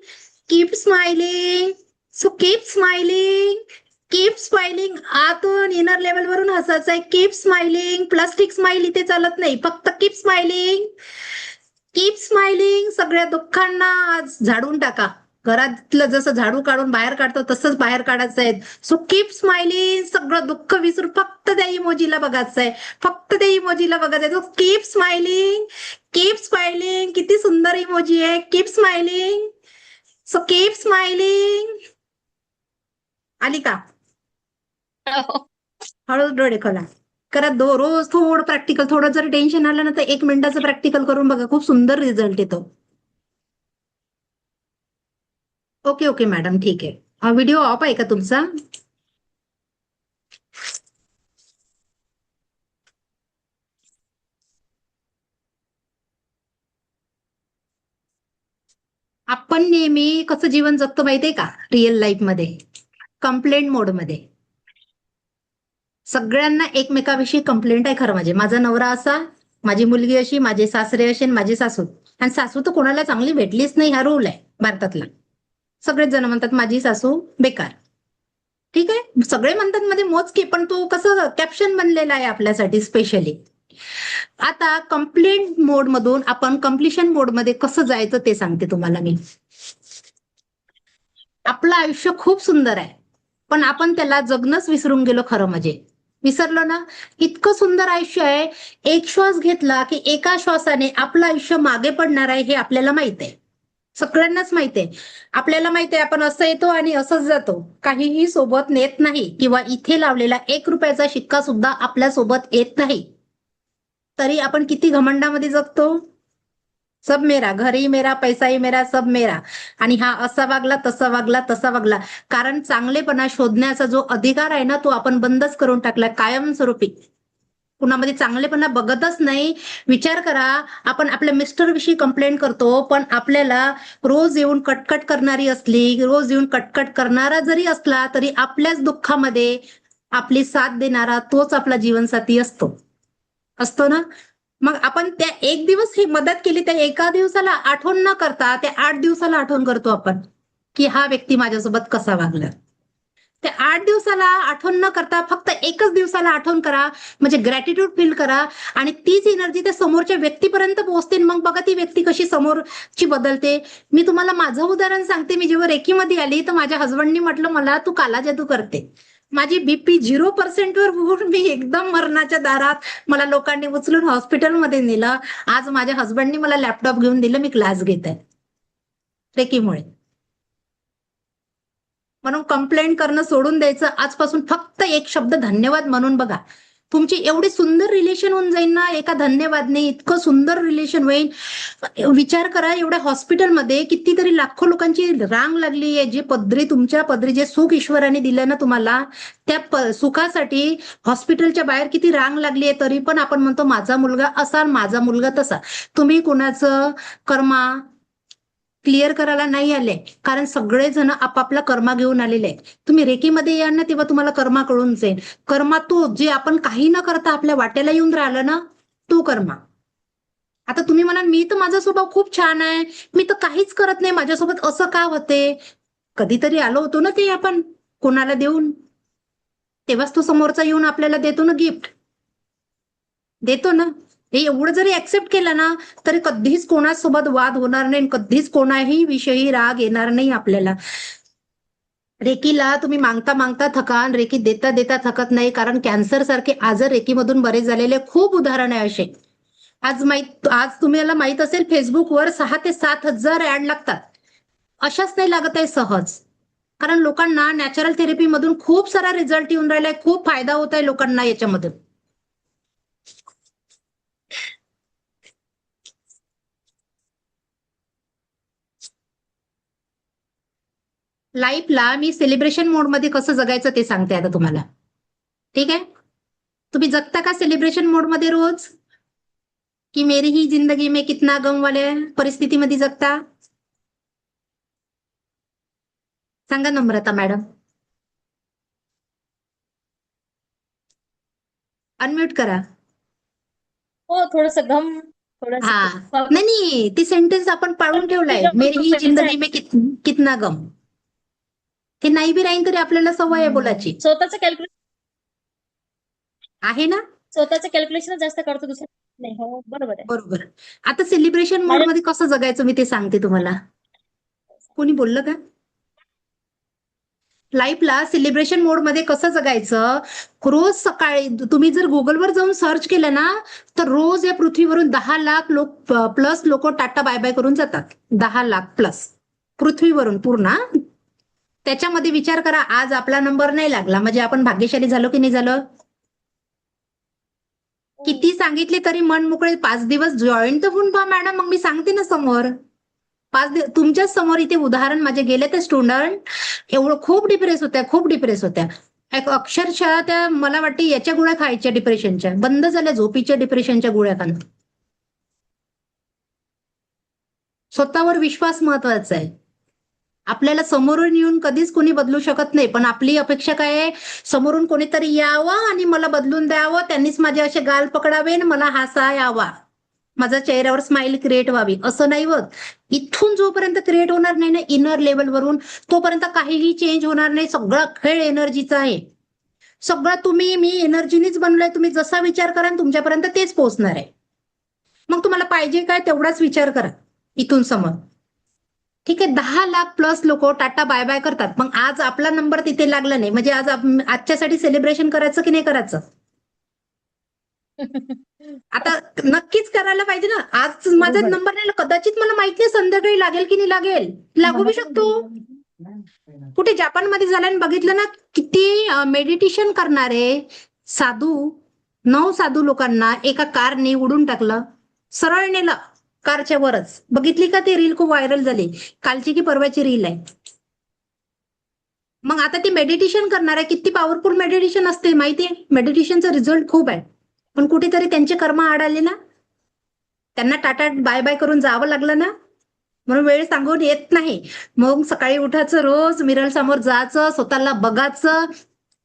keep smiling, so keep smiling, keep smiling. आतून इनर लेवल वरून हसायचं आहे. Keep smiling. प्लास्टिक स्माइल इथे चालत नाही, फक्त कीप स्माइलिंग, कीप स्माइलिंग. सगळ्या दुःखांना आज झाडून टाका. घरातलं जसं झाडू काढून बाहेर काढतो तसंच बाहेर काढायचं आहे. So keep smiling. सगळं दुःख विसरून फक्त त्या इमोजीला बघायचं आहे, फक्त त्या इमोजीला बघायचं आहे. Keep smiling, keep smiling. किती सुंदर इमोजी आहे. Keep smiling, so keep smiling. आली का? हळूच डोळे खोला. करा रोज थोडं प्रॅक्टिकल. थोडं जर टेन्शन आलं ना तर 1 मिनिटाचं प्रॅक्टिकल करून बघा, खूप सुंदर रिझल्ट येतो. ओके ओके मॅडम, ठीक आहे. हा व्हिडिओ ऑफ आहे का तुमचा? आपण नेहमी कसं जीवन जगतो माहितीये का? रिअल लाईफ मध्ये कंप्लेंट मोडमध्ये. सगळ्यांना एकमेकाविषयी कंप्लेंट आहे. खरं म्हणजे माझा नवरा असा, माझी मुलगी अशी, माझे सासरे असे, माझी सासू. आणि सासू तर कोणाला चांगली भेटलीच नाही, हा रूल आहे भारतातला. सगळेच जण म्हणतात माझी सासू बेकार. ठीक आहे, सगळे म्हणतात मध्ये मोजके, पण तो कसं कॅप्शन बनलेला आहे आपल्यासाठी स्पेशली. आता कंप्लेंट मोड मधून आपण कम्प्लिशन मोड मध्ये कसं जायचं ते सांगते तुम्हाला मी. आपलं आयुष्य खूप सुंदर आहे, पण आपण त्याला जगणंच विसरून गेलो. खरं म्हणजे विसरलो ना. इतकं सुंदर आयुष्य आहे. एक श्वास घेतला की एका श्वासाने आपलं आयुष्य मागे पडणार आहे हे आपल्याला माहित आहे. सगळ्यांनाच माहित आहे. आपल्याला माहित आहे आपण असं येतो आणि असंच जातो. काहीही सोबत नेत नाही, किंवा इथे लावलेला 1 रुपयाचा शिक्का सुद्धा आपल्या सोबत येत नाही. तरी आपण किती घमंडामध्ये जगतो. सब मेरा, घरही मेरा, पैसाही मेरा, सब मेरा. आणि हा असा वागला, तसा वागला, तसा वागला. कारण चांगलेपणा शोधण्याचा जो अधिकार आहे ना, तो आपण बंदच करून टाकला कायमस्वरूपी. कुणामध्ये चांगलेपणा बघतच नाही. विचार करा, आपण आपल्या मिस्टर विषयी कंप्लेंट करतो, पण आपल्याला रोज येऊन कटकट करणारी असली, रोज येऊन कटकट करणारा जरी असला तरी आपल्याच दुःखामध्ये आपली साथ देणारा तोच आपला जीवनसाथी असतो ना. मग आपण त्या 1 दिवस ही मदत केली, त्या एका दिवसाला आठवण न करता त्या 8 दिवसाला आठवण करतो आपण की हा व्यक्ती माझ्यासोबत कसा वागला. त्या 8 दिवसाला आठवण न करता फक्त 1च दिवसाला आठवण करा, म्हणजे ग्रॅटिट्यूड फील करा. आणि तीच एनर्जी त्या समोरच्या व्यक्तीपर्यंत पोहोचते. मग बघा ती व्यक्ती कशी समोरची बदलते. मी तुम्हाला माझं उदाहरण सांगते. मी जेव्हा रेकीमध्ये आली तर माझ्या हसबंडनी म्हटलं मला तू काला जादू करते. माझी बीपी 0% वर होऊन मी एकदम मरणाच्या दारात, मला लोकांनी उचलून हॉस्पिटलमध्ये नेलं. आज माझ्या हसबंडनी मला लॅपटॉप घेऊन दिलं, मी क्लास घेत आहे रेकीमुळे. म्हणून कंप्लेंट करणं सोडून द्यायचं. आजपासून फक्त एक शब्द धन्यवाद म्हणून बघा. तुमची एवढी सुंदर रिलेशन होऊन जाईल ना एका धन्यवादने. इतकं सुंदर रिलेशन होईल. विचार करा, एवढ्या हॉस्पिटलमध्ये कितीतरी लाखो लोकांची रांग लागली आहे. जे तुमच्या पदरी जे सुख ईश्वराने दिलं ना तुम्हाला, त्या सुखासाठी हॉस्पिटलच्या बाहेर किती रांग लागली आहे. तरी पण आपण म्हणतो माझा मुलगा असा, माझा मुलगा तसा. तुम्ही कुणाचं कर्मा क्लिअर करायला नाही आले, कारण सगळेजण आपापला कर्मा घेऊन आलेले आहेत. तुम्ही रेकीमध्ये या ना तेव्हा तुम्हाला कर्मा कळून जाईल. कर्मा तो जे आपण काही न करता आपल्या वाट्याला येऊन राहिलं ना, तो कर्मा. आता तुम्ही म्हणाल मी तर माझा स्वभाव खूप छान आहे, मी तर काहीच करत नाही, माझ्यासोबत असं का होते? कधीतरी आलो होतो ना ते आपण कोणाला देऊन, तेव्हाच तो समोरचा येऊन आपल्याला देतो ना गिफ्ट, देतो ना. हे एवढं जरी ऍक्सेप्ट केलं ना तरी कधीच कोणासोबत वाद होणार नाही, कधीच कोणाही विषयी राग येणार नाही आपल्याला. रेकीला तुम्ही मागता मागता थकान, रेकी देता देता थकत नाही, कारण कॅन्सर सारखे आजार रेकीमधून बरे झालेले खूप उदाहरण आहे असे. आज तुम्हाला माहित असेल फेसबुकवर 6 ते 7 हजार ऍड लागतात. अशाच नाही लागत आहे सहज, कारण लोकांना नॅचरल थेरपी मधून खूप सारा रिझल्ट येऊन राहिलाय, खूप फायदा होत आहे लोकांना याच्यामधून. लाईफला मी सेलिब्रेशन मोड मध्ये कसं जगायचं ते सांगते आता तुम्हाला. ठीक आहे, तुम्ही जगता का सेलिब्रेशन मोड मध्ये रोज, की मेरी ही जिंदगी में कितना गम वाले परिस्थितीमध्ये जगता? सांगा नम्रता मॅडम. अनम्यूट करा. हो थोडस गम, थोडस हा नाही नाही, ती सेंटेन्स आपण पाळून ठेवलाय, मेरी ही जिंदगी में कितना गम. ते नाही बी राहीन तरी आपल्याला सवय आहे बोलायची, स्वतःच कॅल्क्युलेशन, आहे ना. स्वतःच कॅल्क्युलेशन जास्त करतो, दुसरं नाही. हो बरोबर आहे. बरोबर. आता सेलिब्रेशन मोड मॅडम- मध्ये कसं जगायचं मी ते सांगते तुम्हाला. कोणी बोललं का? लाईफला सेलिब्रेशन मोड मध्ये कसं जगायचं, रोज सकाळी तुम्ही जर गुगलवर जाऊन सर्च केलं ना तर रोज या पृथ्वीवरून 10 लाख लोक प्लस लोक टाटा बाय बाय करून जातात. 10 लाख प्लस पृथ्वीवरून पूर्ण. त्याच्यामध्ये विचार करा, आज आपला नंबर नाही लागला म्हणजे आपण भाग्यशाली झालो की नाही झालं? किती सांगितले तरी मन मोकळे 5 दिवस जॉईन तर होऊन पहा मॅडम, मग मी सांगते ना समोर. 5 दिवस तुमच्याच समोर इथे उदाहरण माझे गेले ते स्टुडंट एवढं खूप डिप्रेस होत्या. अक्षरशः त्या मला वाटते याच्या गोळ्या खायच्या डिप्रेशनच्या, बंद झाल्या झोपीच्या डिप्रेशनच्या गोळ्या खाणं. स्वतःवर विश्वास महत्वाचा आहे. आपल्याला समोरून येऊन कधीच कोणी बदलू शकत नाही, पण आपली अपेक्षा काय आहे, समोरून कोणीतरी यावं आणि मला बदलून द्यावं, त्यांनीच माझे असे गाल पकडावे आणि मला हसा यावा, माझ्या चेहऱ्यावर स्माइल क्रिएट व्हावी. असं नाही होत. इथून जोपर्यंत क्रिएट होणार नाही ना इनर लेवलवरून, तोपर्यंत काहीही चेंज होणार नाही. सगळा खेळ एनर्जीचा आहे. सगळं तुम्ही मी एनर्जीनीच बनलोय. तुम्ही जसा विचार कराल तुमच्यापर्यंत तेच पोहोचणार आहे. मग तुम्हाला पाहिजे काय तेवढाच विचार करा इथून समोर. ठीक आहे, 10 लाख प्लस लोक टाटा बाय बाय करतात, मग आज आपला नंबर तिथे लागला नाही म्हणजे आजच्यासाठी सेलिब्रेशन करायचं की नाही करायचं? आता नक्कीच करायला पाहिजे ना. आज माझा बरोबर. नंबर नाही, कदाचित मला माहिती आहे संध्याकाळी लागेल की नाही लागेल, लागू बी शकतो. कुठे जपानमध्ये झाल्याने बघितलं ना, किती मेडिटेशन करणारे साधू, 9 साधू लोकांना एका कारने उडून टाकलं, सरळ नेलं कारच्या वरच. बघितली का ती रील? खूप व्हायरल झाली. कालची की परवाची रील आहे. मग आता ते मेडिटेशन करणार आहे, किती पॉवरफुल मेडिटेशन असते माहितीये. मेडिटेशनचा रिझल्ट खूप आहे, पण कुठेतरी त्यांचे कर्म आडाले ना, त्यांना टाटा बाय बाय करून जावं लागलं ना, म्हणून वेळ सांगून येत नाही. मग सकाळी उठायचं, रोज मिरर समोर जायचं, स्वतःला बघायचं,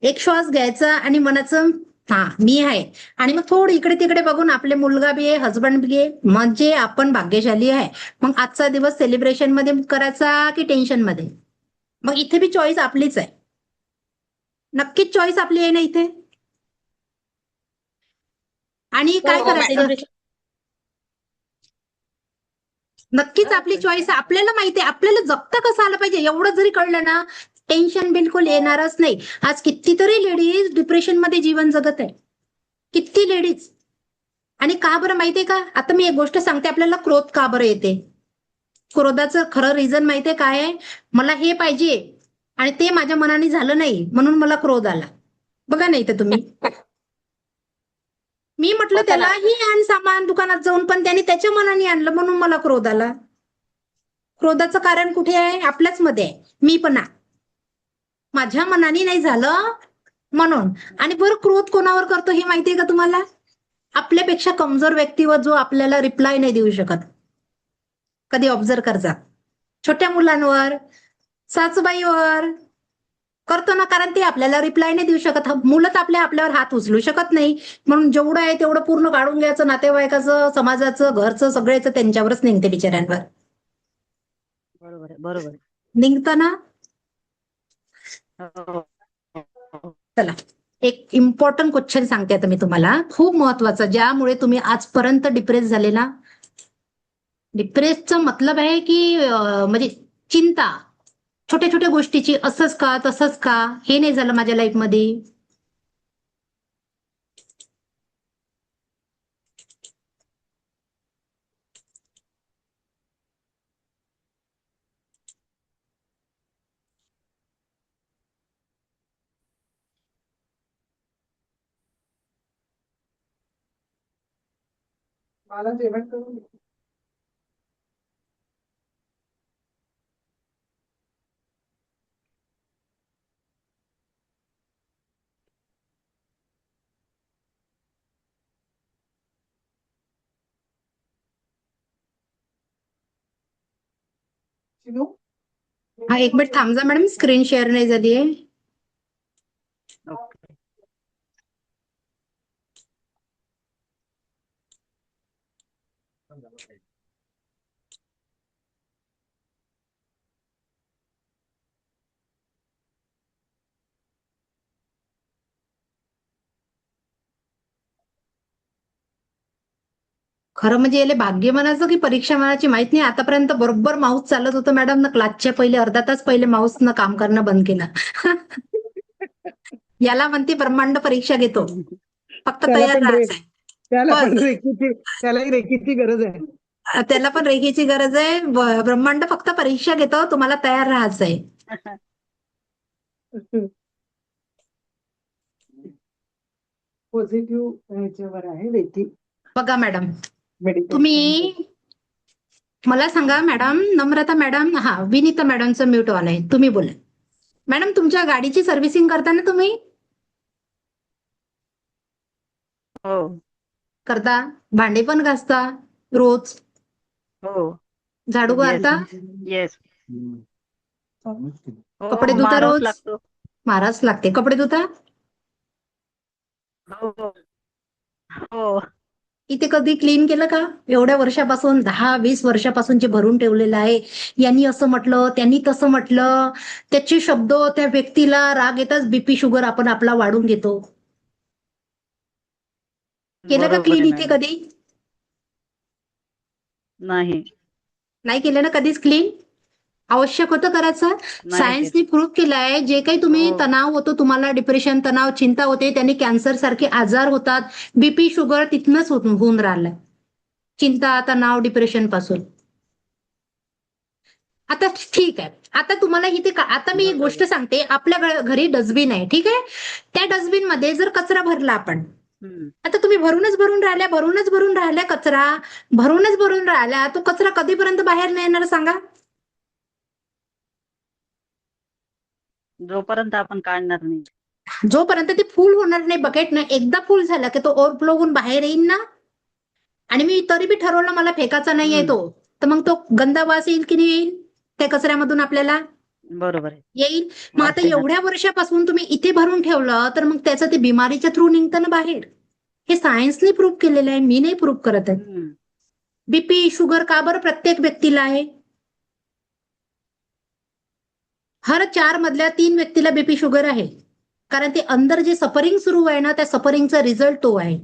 एक श्वास घ्यायचा आणि म्हणायचं हा मी आहे. आणि मग थोडं इकडे तिकडे बघून आपले मुलगा बी आहे, हजबंड बी आहे, म्हणजे आपण भाग्यशाली आहे. मग आजचा दिवस सेलिब्रेशन मध्ये करायचा की टेन्शन मध्ये? मग इथे बी चॉईस आपलीच आहे. नक्कीच चॉईस आपली आहे ना इथे. आणि काय हो, करायचं? सेलिब्रेशन नक्कीच आपली चॉईस. आपल्याला माहिती आहे आपल्याला जगता कसं आलं पाहिजे. एवढं जरी कळलं ना टेन्शन बिलकुल येणारच नाही. आज कितीतरी लेडीज डिप्रेशन मध्ये जीवन जगत आहे, किती लेडीज. आणि का बरं माहितीये का? आता मी एक गोष्ट सांगते, आपल्याला क्रोध का बरं येते? क्रोधाचं खरं रिझन माहितीये काय आहे? मला हे पाहिजे आणि ते माझ्या मनाने झालं नाही म्हणून मला क्रोध आला. बघा नाही तर तुम्ही, मी म्हटलं होतं ना. त्याला ही आण सामान दुकानात जाऊन, पण त्याने त्याच्या मनाने आणलं म्हणून मला क्रोध आला. क्रोधाचं कारण कुठे आहे? आपल्याच मध्ये आहे. मीपणा, माझ्या मनाने नाही झालं म्हणून. आणि बरं क्रोध कोणावर करतो हे माहितीये का तुम्हाला? आपल्यापेक्षा कमजोर व्यक्तीवर, जो आपल्याला रिप्लाय नाही देऊ शकत. कधी ऑब्झर्व करजा, छोट्या मुलांवर, सासूबाईवर, करतो ना, कारण ते आपल्याला रिप्लाय नाही देऊ शकत. मुलं तर आपल्यावर हात उचलू शकत नाही. म्हणून जेवढं आहे तेवढं पूर्ण काढून घ्यायचं, नातेवाईकाचं, समाजाचं, घरचं, सगळ्याचं त्यांच्यावरच निघते बिचाऱ्यांवर. बरोबर आहे, बरोबर आहे. निघतं ना. हो, हो. चला, एक इम्पॉर्टंट क्वेश्चन सांगते आता मी तुम्हाला, खूप महत्वाचा, ज्यामुळे तुम्ही आजपर्यंत डिप्रेस झाले ना. डिप्रेसचं मतलब आहे की म्हणजे चिंता, छोट्या छोट्या गोष्टीची, असंच का तसंच का, हे नाही झालं माझ्या लाईफमध्ये. मला जेवण करून दे. चिनू? हा, एक मिनिट थांब जा मॅडम, स्क्रीन शेअर नाही झाली आहे. ओके. खरं म्हणजे याला भाग्य म्हणायचं की परीक्षा म्हणायची माहित नाही. आतापर्यंत बरोबर माऊस चालत होतं मॅडम ना, क्लासच्या पहिले अर्धा तास पहिले माऊसनं काम करणं बंद केलं. याला म्हणते ब्रह्मांड परीक्षा घेतो, फक्त त्याला तयार पण राहायचंय. त्याला पण बस. त्यालाही रेखीची गरज आहे. त्याला पण रेखीची गरज आहे. ब्रह्मांड फक्त परीक्षा घेतो, तुम्हाला तयार राहायचंय. पॉझिटिव्ह ह्याच्यावर आहे रेखी बघा मॅडम, मेडिटेशन. तुम्ही मला सांगा मॅडम, नम्रता मॅडम, हा विनीता मॅडमचं म्यूट ऑन आहे, तुम्ही बोला. मॅडम, तुमच्या गाडीची सर्व्हिसिंग करता ना तुम्ही? हो, करता. भांडे पण घासता रोज, हो. झाडू येस, मारता, येस. कपडे हो, धुता मारावंच रोज? लागतो. माराच लागते. कपडे धुता? हो, हो. इथे कधी क्लीन केलं का? एवढ्या वर्षापासून, 10-20 वर्षापासून जे भरून ठेवलेलं आहे, यांनी असं म्हटलं, त्यांनी तसं म्हटलं, त्याचे शब्द, त्या व्यक्तीला राग येताच बीपी शुगर आपण आपला वाढून घेतो. केलं का बरोबर क्लीन आहे इथे मॅडम. कधी? नाही, नाही केलं ना कधीच क्लीन? आवश्यक होतं करायचं. नाही केलं. सायन्सने प्रूव्ह केलंय, जे काही तुम्ही हो, तणाव होतो, तुम्हाला डिप्रेशन, तणाव, चिंता होते, त्यांनी कॅन्सर सारखे आजार होतात, बीपी शुगर तिथनंच होऊन राहिलंय. चिंता, तणाव, डिप्रेशन पासून. आता ठीक आहे, आता तुम्हाला इथे आता मी एक गोष्ट सांगते, आपल्या घरी डस्टबिन आहे, ठीक आहे. त्या डस्टबिन मध्ये जर कचरा भरला आपण, हम्म. आता तुम्ही भरूनच भरून राहिल्या कचरा, भरूनच भरून राहिल्या, तो कचरा कधीपर्यंत बाहेर नाही येणार सांगा? जोपर्यंत आपण काढणार नाही. जोपर्यंत ते फुल होणार नाही बकेट ना, एकदा फुल झाला की तो ओव्हरफ्लो होऊन बाहेर येईल ना. आणि मी तरी बी ठरवलं मला फेकाचा नाहीये हम्म. तो, तर मग तो गंदा वास येईल की नाही येईल त्या कचऱ्यामधून आपल्याला? बरोबर आहे. येईल. मग आता वास येणार. एवढ्या वर्षापासून तुम्ही इथे भरून ठेवलं, तर मग त्याचं ते बिमारीच्या थ्रू निघतं ना बाहेर. हे सायन्सने प्रूव्ह केलेलं आहे, मी नाही प्रूव्ह करत आहे. हम्म. बीपी शुगर का बरं प्रत्येक व्यक्तीला आहे? हर 4 मधल्या 3 व्यक्तीला बीपी शुगर आहे. कारण ते अंदर जे सफरिंग सुरू आहे ना, त्या सफरिंगचा रिझल्ट तो आहे.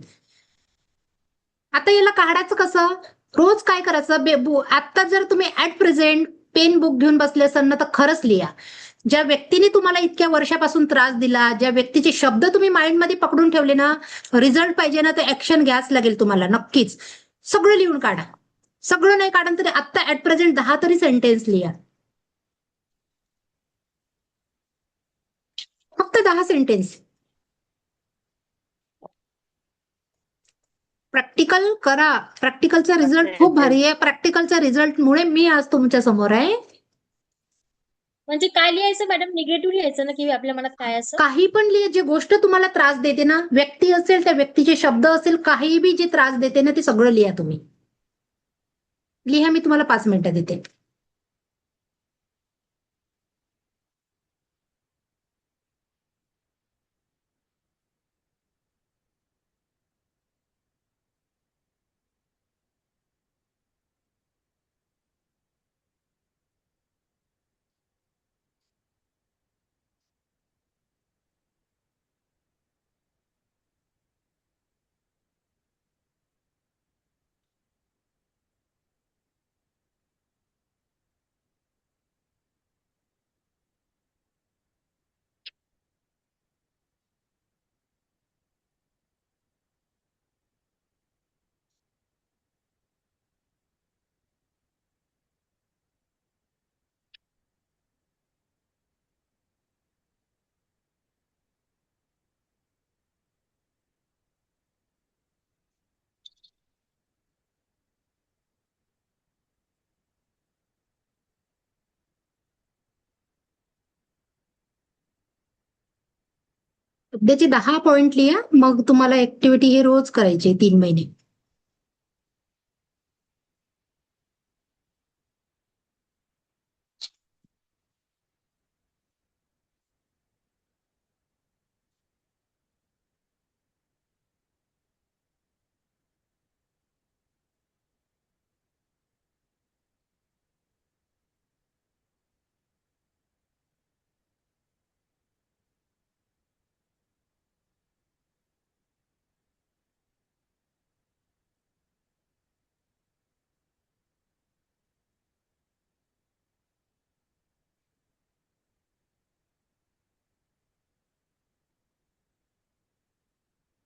आता याला काढायचं कसं? रोज काय करायचं? आता जर तुम्ही ऍट प्रेझेंट पेन बुक घेऊन बसले असाल ना, तर खरंच लिहा. ज्या व्यक्तीने तुम्हाला इतक्या वर्षापासून त्रास दिला, ज्या व्यक्तीचे शब्द तुम्ही माइंडमध्ये पकडून ठेवले ना, रिझल्ट पाहिजे ना, तर ऍक्शन घ्याच लागेल तुम्हाला नक्कीच. सगळं लिहून काढा. सगळं नाही काढा तरी आता ऍट प्रेझेंट 10 तरी सेंटेन्स लिहा. फक्त 10 सेंटेन्स. प्रॅक्टिकल करा. प्रॅक्टिकलचा रिझल्ट खूप भारी आहे. प्रॅक्टिकलच्या रिझल्टमुळे मी आज तुमच्या समोर आहे. म्हणजे काय लिहायचं मॅडम? निगेटिव्ह लिहायचं ना, की आपल्या मनात काय असं? काही पण लिहा, जे गोष्ट तुम्हाला त्रास देते ना, व्यक्ती असेल, त्या व्यक्तीचे शब्द असेल, काही बी जे त्रास देते ना, ते सगळं लिहा तुम्ही. लिहा, मी तुम्हाला 5 मिनिटं देते. सध्याचे 10 पॉइंट लिहा, मग तुम्हाला ऍक्टिव्हिटी हे रोज करायची 3 महिने.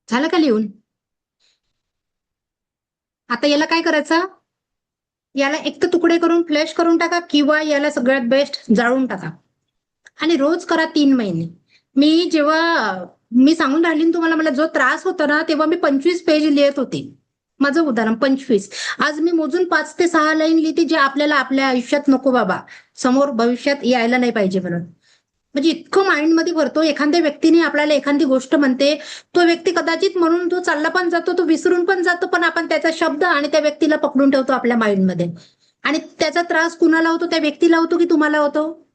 झालं का लिहून? आता याला काय करायचं? याला एक तर तुकडे करून फ्लॅश करून टाका किंवा याला सगळ्यात बेस्ट जाळून टाका आणि रोज करा 3 महिने. मी सांगून राहिली ना तुम्हाला, मला जो त्रास होता ना तेव्हा मी 25 पेज लिहित होते. माझं उदाहरण 25. आज मी मोजून 5 ते 6 लाईन लिहिते, जे आपल्याला आपल्या आयुष्यात नको बाबा, समोर भविष्यात यायला नाही पाहिजे म्हणून. म्हणजे इतकं माइंडमध्ये भरतो. एखाद्या व्यक्तीने आपल्याला एखादी गोष्ट म्हणते, तो व्यक्ती कदाचित म्हणून तो चालला पण जातो, तो विसरून पण जातो, पण आपण त्याचा शब्द आणि त्या व्यक्तीला पकडून ठेवतो आपल्या माइंडमध्ये. आणि त्याचा त्रास कुणाला होतो? त्या व्यक्तीला होतो की तुम्हाला होतो?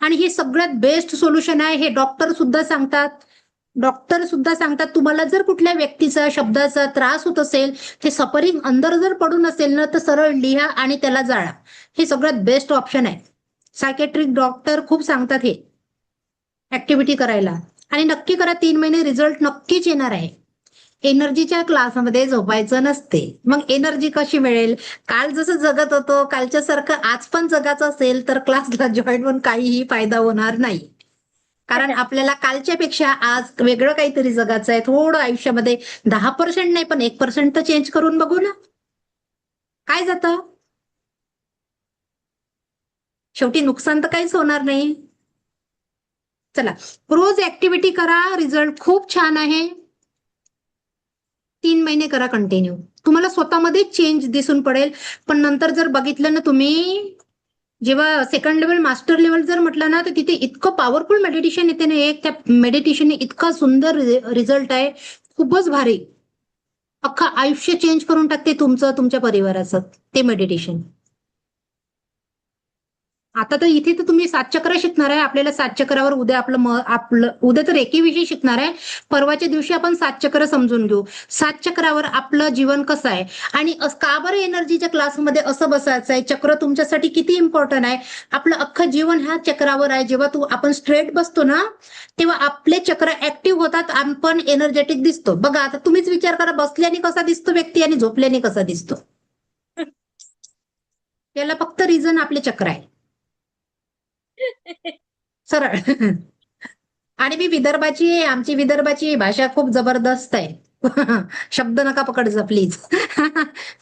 आणि हे सगळ्यात बेस्ट सोल्युशन आहे. हे डॉक्टर सुद्धा सांगतात तुम्हाला जर कुठल्या व्यक्तीचा शब्दाचा त्रास होत असेल, हे सफरिंग अंदर जर पडून असेल ना, तर सरळ लिहा आणि त्याला जाळा. हे सगळ्यात बेस्ट ऑप्शन आहे. सायकेट्रिक डॉक्टर खूप सांगतात हे ऍक्टिव्हिटी करायला. आणि नक्की करा, 3 महिने रिझल्ट नक्कीच येणार आहे. एनर्जीच्या क्लासमध्ये झोपायचं नसते. मग एनर्जी कशी मिळेल? काल जसं जगत होतो कालच्या सारखं आज पण जगायचं असेल तर क्लासला जॉईन होऊन काहीही फायदा होणार नाही. कारण आपल्याला कालच्या पेक्षा आज वेगळं काहीतरी जगायचं आहे. थोडं आयुष्यामध्ये 10% नाही पण 1% तर चेंज करून बघू ना, काय जातं? शेवटी नुकसान तर काहीच होणार नाही. चला, रोज ऍक्टिव्हिटी करा, रिझल्ट खूप छान आहे. 3 महिने करा कंटिन्यू, तुम्हाला स्वतःमध्ये चेंज दिसून पडेल. पण नंतर जर बघितलं ना तुम्ही, जेव्हा सेकंड लेवल मास्टर लेवल जर म्हटलं ना, तर तिथे इतकं पॉवरफुल मेडिटेशन येते ना एक, त्या मेडिटेशनने इतका सुंदर रिझल्ट आहे, खूपच भारी. अख्खा आयुष्य चेंज करून टाकते तुमचं, तुमच्या परिवाराचं ते मेडिटेशन. आता तर इथे तर तुम्ही 7 चक्र शिकणार आहे. आपल्याला 7 चक्रावर उद्या आपलं उद्या तर एके विषयी शिकणार आहे. परवाच्या दिवशी आपण 7 चक्र समजून घेऊ. 7 चक्रावर आपलं जीवन कसं आहे आणि का बरं एनर्जीच्या क्लासमध्ये असं बसायचं आहे, चक्र तुमच्यासाठी किती इम्पॉर्टंट आहे. आपलं अख्खं जीवन ह्या चक्रावर आहे. जेव्हा आपण स्ट्रेट बसतो ना, तेव्हा आपले चक्र ऍक्टिव्ह होतात, आपण एनर्जेटिक दिसतो. बघा आता तुम्हीच विचार करा, बसल्याने कसा दिसतो व्यक्ती आणि झोपल्याने कसा दिसतो. याला फक्त रिझन आपले चक्र आहे, सरळ. आणि मी विदर्भाची आहे, आमची विदर्भाची भाषा खूप जबरदस्त आहे. शब्द नका पकडजा प्लीज.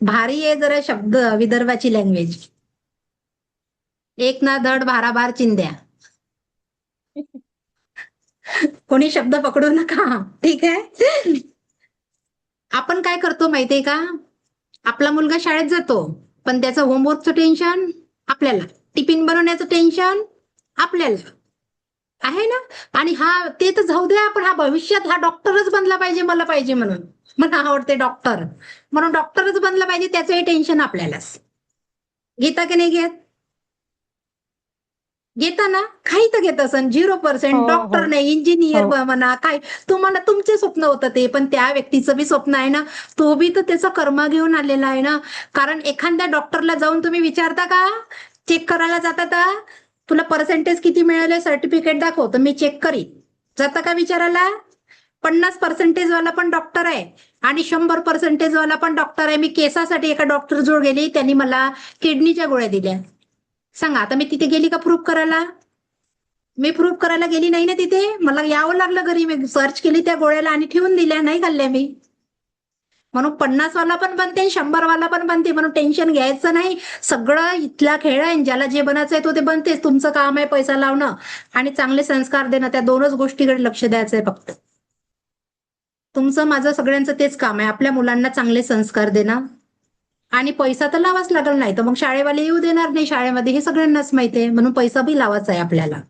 भारी आहे जरा शब्द, विदर्भाची लँग्वेज. एक ना धड भाराभार चिंध्या. कोणी शब्द पकडू नका, ठीक आहे. आपण काय करतो माहितीये का, आपला मुलगा शाळेत जातो पण त्याचं होमवर्कचं टेन्शन आपल्याला, टिफिन बनवण्याचं टेन्शन आपल्याला आहे ना. आणि ते तर जाऊ द्या, पण भविष्यात डॉक्टरच बनला पाहिजे, मला आवडते डॉक्टर म्हणून डॉक्टरच बनला पाहिजे, त्याचंही टेन्शन आपल्यालाच. घेता की नाही घेत? घेता ना? काही तर घेत असन. 0% डॉक्टर नाही, इंजिनियर म्हणा, काय तुम्हाला तुमचे स्वप्न होतं ते, पण त्या व्यक्तीचं बी स्वप्न आहे ना, तो बी तर त्याचा कर्म घेऊन आलेला आहे ना. कारण एखाद्या डॉक्टरला जाऊन तुम्ही विचारता का, चेक करायला जाता का, तुला पर्सेंटेज किती मिळाले, सर्टिफिकेट दाखव तर मी चेक करीन, जाता का विचारायला? 50% वाला पण डॉक्टर आहे आणि 100% वाला पण डॉक्टर आहे. मी केसासाठी एका डॉक्टर जवळ गेली, त्यांनी मला किडनीच्या गोळ्या दिल्या. सांगा आता मी तिथे गेली का प्रूफ करायला? मी प्रूफ करायला गेली नाही ना तिथे, मला यावं लागलं घरी. मी सर्च केली त्या गोळ्याला आणि ठेवून दिल्या, नाही खाल्ल्या मी. म्हणून 50 वाला पण बनते, 100 वाला पण बनते, म्हणून टेन्शन घ्यायचं नाही. सगळं इथला खेळ आहे, ज्याला जे बनायचंय तो ते बनतेच. तुमचं काम आहे पैसा लावणं आणि चांगले संस्कार देणं, त्या 2च गोष्टीकडे लक्ष द्यायचंय फक्त. तुमचं माझं सगळ्यांचं तेच काम आहे, आपल्या मुलांना चांगले संस्कार देणं. आणि पैसा तर लावाच लागल, नाही तर मग शाळेवाले येऊ देणार नाही शाळेमध्ये, हे सगळ्यांनाच माहिती आहे. म्हणून पैसा बी लावायचा आहे आपल्याला.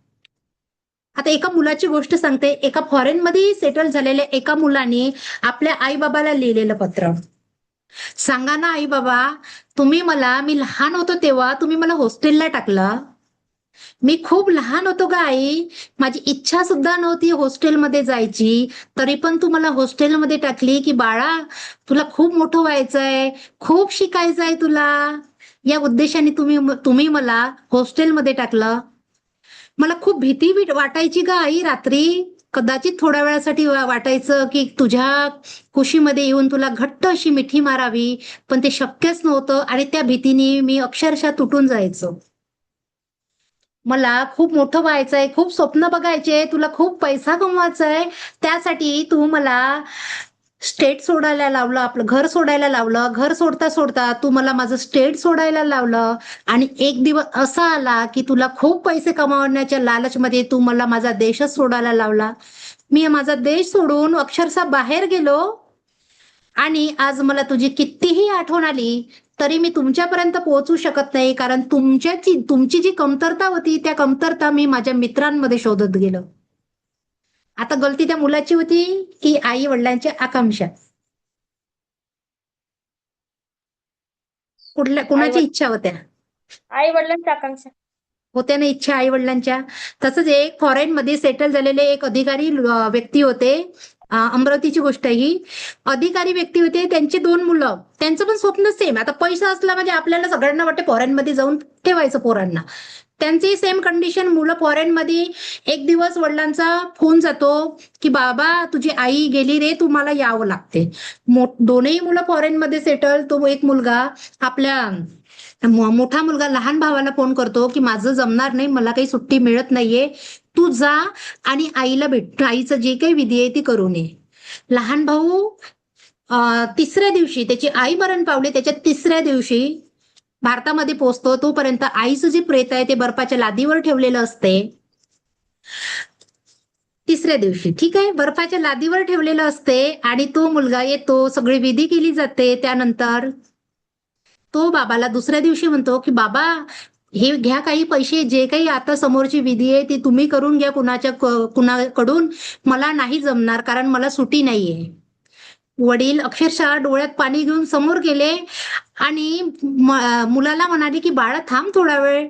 आता एका मुलाची गोष्ट सांगते. एका फॉरेन मध्ये सेटल झालेल्या एका मुलाने आपल्या आई बाबाला लिहिलेलं पत्र. सांगा ना आई बाबा, मी लहान होतो तेव्हा तुम्ही मला हॉस्टेलला टाकलं. मी खूप लहान होतो ग आई, माझी इच्छा सुद्धा नव्हती हॉस्टेलमध्ये जायची, तरी पण तू मला हॉस्टेलमध्ये टाकली की बाळा तुला खूप मोठं व्हायचंय, खूप शिकायचंय तुला, या उद्देशाने तुम्ही मला हॉस्टेलमध्ये टाकलं. मला खूप भीती वाटायची ग आई रात्री. कदाचित थोड्या वेळासाठी वाटायचं की तुझ्या कुशीमध्ये येऊन तुला घट्ट अशी मिठी मारावी, पण ते शक्यच नव्हतं आणि त्या भीतीने मी अक्षरशः तुटून जायचो. मला खूप मोठं व्हायचंय, खूप स्वप्न बघायचे, तुला खूप पैसा कमवायचा आहे, त्यासाठी तू मला स्टेट सोडायला लावलं, आपलं घर सोडायला लावलं. घर सोडता सोडता तू मला माझं स्टेट सोडायला लावलं आणि एक दिवस असा आला की तुला खूप पैसे कमावण्याच्या लालचमध्ये तू मला माझा देशच सोडायला लावला. मी माझा देश सोडून अक्षरशः बाहेर गेलो आणि आज मला तुझी कितीही आठवण आली तरी मी तुमच्यापर्यंत पोहोचू शकत नाही, कारण तुमची जी कमतरता होती त्या कमतरता मी माझ्या मित्रांमध्ये शोधत गेलो. आता गलती त्या मुलाची होती की आई वडिलांच्या आकांक्षा? कुणाची इच्छा होत्या? आई वडिलांची आकांक्षा होत्या ना इच्छा आई वडिलांच्या. तसंच एक फॉरेन मध्ये सेटल झालेले एक अधिकारी व्यक्ती होते. अमरावतीची गोष्ट ही. अधिकारी व्यक्ती होते, त्यांची 2 मुलं, त्यांचं पण स्वप्न सेम. आता पैसा असला म्हणजे आपल्याला सगळ्यांना वाटते फॉरेन मध्ये जाऊन ठेवायचं पोरांना. त्यांची सेम कंडिशन. मुलं फॉरेन मध्ये. एक दिवस वडिलांचा फोन जातो की बाबा तुझी आई गेली रे, तुम्हाला यावं लागते. दोनही मुलं फॉरेन मध्ये सेटल. तो एक मुलगा आपल्या मोठा मुलगा लहान भावाला फोन करतो की माझं जमणार नाही, मला काही सुट्टी मिळत नाहीये, तू जा आणि आईला भेट, आईचं जे काही विधी आहे ती करून ये. लहान भाऊ 3ऱ्या दिवशी, त्याची आई मरण पावली त्याच्या 3ऱ्या दिवशी भारतामध्ये पोहोचतो. तोपर्यंत आईचं जे प्रेत आहे ते बर्फाच्या लादीवर ठेवलेलं असते. 3ऱ्या दिवशी, ठीक आहे, बर्फाच्या लादीवर ठेवलेलं असते आणि तो मुलगा येतो, सगळी विधी केली जाते. त्यानंतर तो बाबाला 2ऱ्या दिवशी म्हणतो की बाबा हे घ्या काही पैसे, जे काही आता समोरची विधी आहे ती तुम्ही करून घ्या कुणाकडून, मला नाही जमणार कारण मला सुट्टी नाहीये. वडील अक्षरशः डोळ्यात पाणी घेऊन समोर गेले आणि मुलाला म्हणाले की बाळा थांब थोडा वेळ.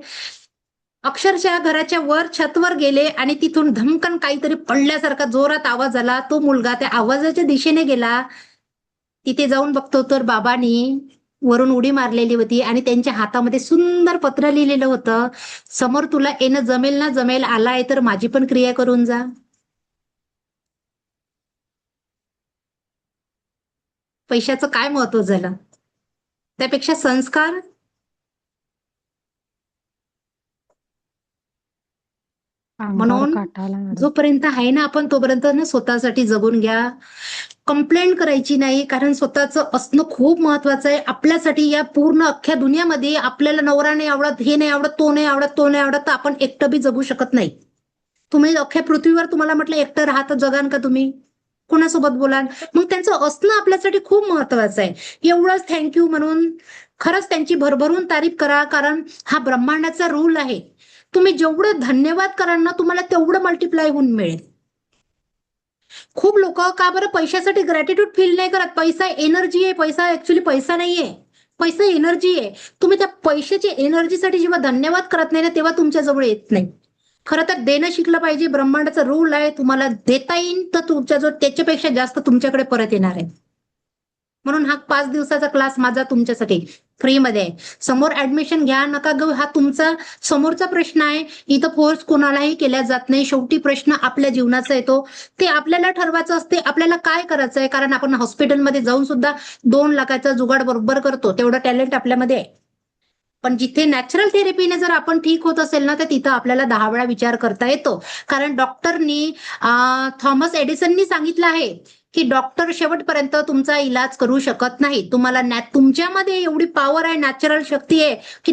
अक्षरशः घराच्या वर छतवर गेले आणि तिथून धमकन काहीतरी पडल्यासारखा जोरात आवाज आला. तो मुलगा त्या आवाजाच्या दिशेने गेला. तिथे जाऊन बघतो तर बाबांनी वरून उडी मारलेली होती आणि त्यांच्या हातामध्ये सुंदर पत्र लिहिलेलं होतं, समोर तुला येणं जमेल ना जमेल, आलाय तर माझी पण क्रिया करून जा. पैशाचं काय महत्व झालं? त्यापेक्षा संस्कार. अंगावर म्हणून काटा आला मॅडम. जोपर्यंत आहे ना आपण तोपर्यंत ना स्वतःसाठी जगून घ्या. कंप्लेंट करायची नाही, कारण स्वतःचं असणं खूप महत्वाचं आहे आपल्यासाठी. या पूर्ण अख्ख्या दुनियामध्ये आपल्याला नवरा नाही आवडत, हे नाही आवडत, तो नाही आवडत, तो नाही आवडत, तर आपण एकटं बी जगू शकत नाही. तुम्ही अख्ख्या पृथ्वीवर तुम्हाला म्हटलं एकटं राहत जगान का तुम्ही? कोणासोबत बोलाल? मग त्यांचं असणं आपल्यासाठी खूप महत्वाचं आहे. एवढंच थँक्यू म्हणून खरंच त्यांची भरभरून तारीफ करा, कारण हा ब्रह्मांडाचा रूल आहे. तुम्ही जेवढं धन्यवाद कराल ना तुम्हाला तेवढं मल्टिप्लाय होऊन मिळेल. खूप लोक का बरं पैशासाठी ग्रॅटिट्यूड फील नाही करत? पैसा एनर्जी आहे, पैसा ऍक्च्युली पैसा नाहीये, पैसा एनर्जी आहे. तुम्ही त्या पैशाची एनर्जीसाठी जेव्हा धन्यवाद करत नाही ना तेव्हा तुमच्या जवळ येत नाही. खरं तर देणं शिकलं पाहिजे. ब्रह्मांडाचा रूल आहे, तुम्हाला देता येईल तर तुमच्याजवळ त्याच्यापेक्षा जास्त तुमच्याकडे परत येणार आहे. म्हणून हा 5 दिवसाचा क्लास माझा तुमच्यासाठी फ्रीमध्ये आहे. समोर ऍडमिशन घ्या नका घेऊ हा तुमचा समोरचा प्रश्न आहे. इथं फोर्स कोणालाही केला जात नाही. शेवटी प्रश्न आपल्या जीवनाचा येतो, ते आपल्याला ठरवायचं असते आपल्याला काय करायचं आहे. कारण आपण हॉस्पिटलमध्ये जाऊन सुद्धा 2 लाखाचा जुगाड बरोबर करतो, तेवढं टॅलेंट आपल्यामध्ये आहे. पण जिथे नॅचरल थेरपीने जर आपण ठीक होत असेल ना तर तिथं आपल्याला 10 वेळा विचार करता येतो. कारण डॉक्टरनी थॉमस एडिसननी सांगितलं आहे की डॉक्टर शेवटपर्यंत तुमचा इलाज करू शकत नाही. तुम्हाला तुमच्यामध्ये एवढी पॉवर आहे, नॅचरल शक्ती आहे की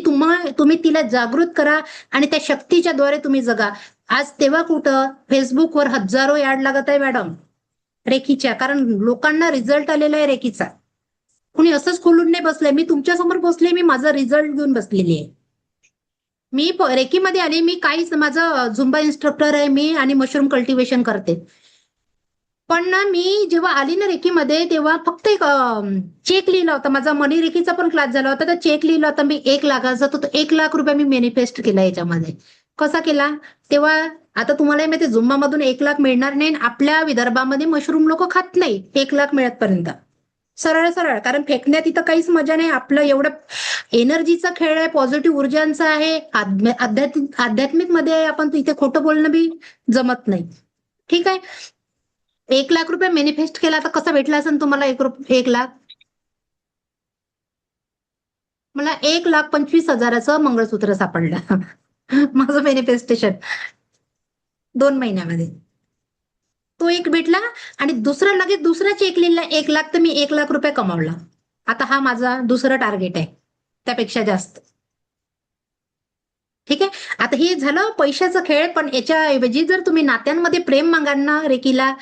तुम्ही तिला जागृत करा आणि त्या शक्तीच्या द्वारे तुम्ही जगा. आज तेव्हा कुठं फेसबुकवर हजारो ऍड लागत आहे मॅडम रेकीच्या, कारण लोकांना रिझल्ट आलेला आहे रेकीचा. कुणी असंच खोलून नाही बसलंय. मी तुमच्या समोर बसले, मी माझा रिझल्ट घेऊन बसलेली आहे. मी रेकीमध्ये आली, मी काहीच, माझं झुंबा इन्स्ट्रक्टर आहे मी आणि मशरूम कल्टिवेशन करते. पण ना मी जेव्हा आली ना रेकीमध्ये तेव्हा फक्त एक चेक लिहिला होता, माझा मनी रेकीचा पण क्लास झाला होता, तर चेक लिहिला होता मी 1,00,000चा, तो 1,00,000 रुपये मी मॅनिफेस्ट केला याच्यामध्ये. कसा केला तेव्हा? आता तुम्हाला माहिती झुंबामधून 1,00,000 मिळणार नाही, आपल्या विदर्भामध्ये मशरूम लोक खात नाही 1,00,000 मिळतपर्यंत. सरळ सरळ, कारण फेकण्यात इथं काहीच मजा नाही. आपलं एवढं एनर्जीचा खेळ आहे, पॉझिटिव्ह ऊर्जांचा आहे, आध्यात्मिक मध्ये आहे आपण, इथे खोटं बोलणं बी जमत नाही. ठीक आहे. 1,00,000 रुपये मॅनिफेस्ट केला, तर कसं भेटला असेल तुम्हाला 1,00,000? मला 1,25,000चं मंगळसूत्र सापडलं. माझं मॅनिफेस्टेशन 2 महिन्यामध्ये. तो एक भेटला आणि दुसरा लगेच दुसरा चेक लिहिला 1,00,000, तर मी 1,00,000 रुपये कमावला. आता हा माझा दुसरं टार्गेट आहे, त्यापेक्षा जास्त. ठीक आहे. आता हे झालं पैशाचा खेळ, पण याच्याऐवजी जर तुम्ही नात्यांमध्ये प्रेम मागाल ना रेकीला,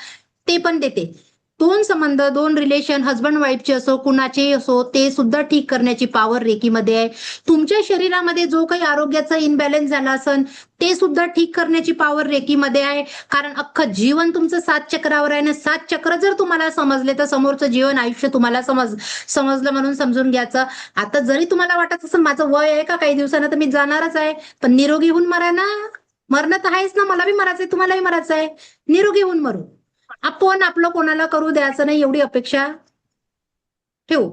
ते पण देते. 2 संबंध, 2 रिलेशन, हजबंड वाईफचे असो, कुणाचेही असो, ते सुद्धा ठीक करण्याची पॉवर रेकीमध्ये आहे. तुमच्या शरीरामध्ये जो काही आरोग्याचा इनबॅलन्स झाला असेल, ते सुद्धा ठीक करण्याची पॉवर रेकीमध्ये आहे. कारण अख्खं जीवन तुमचं 7 चक्रावर आहे ना, 7 चक्र जर तुम्हाला समजले तर समोरचं जीवन आयुष्य तुम्हाला समजलं म्हणून समजून घ्यायचं. आता जरी तुम्हाला वाटत असेल माझं वय आहे का, काही दिवसानं तर मी जाणारच आहे, पण निरोगी होऊन मरा ना. मरणं तर आहेच ना, मला बी मरायचंय, तुम्हालाही मरायचं आहे. निरोगी होऊन मरू. आपण आपलं कोणाला करू द्यायचं नाही एवढी अपेक्षा ठेवू.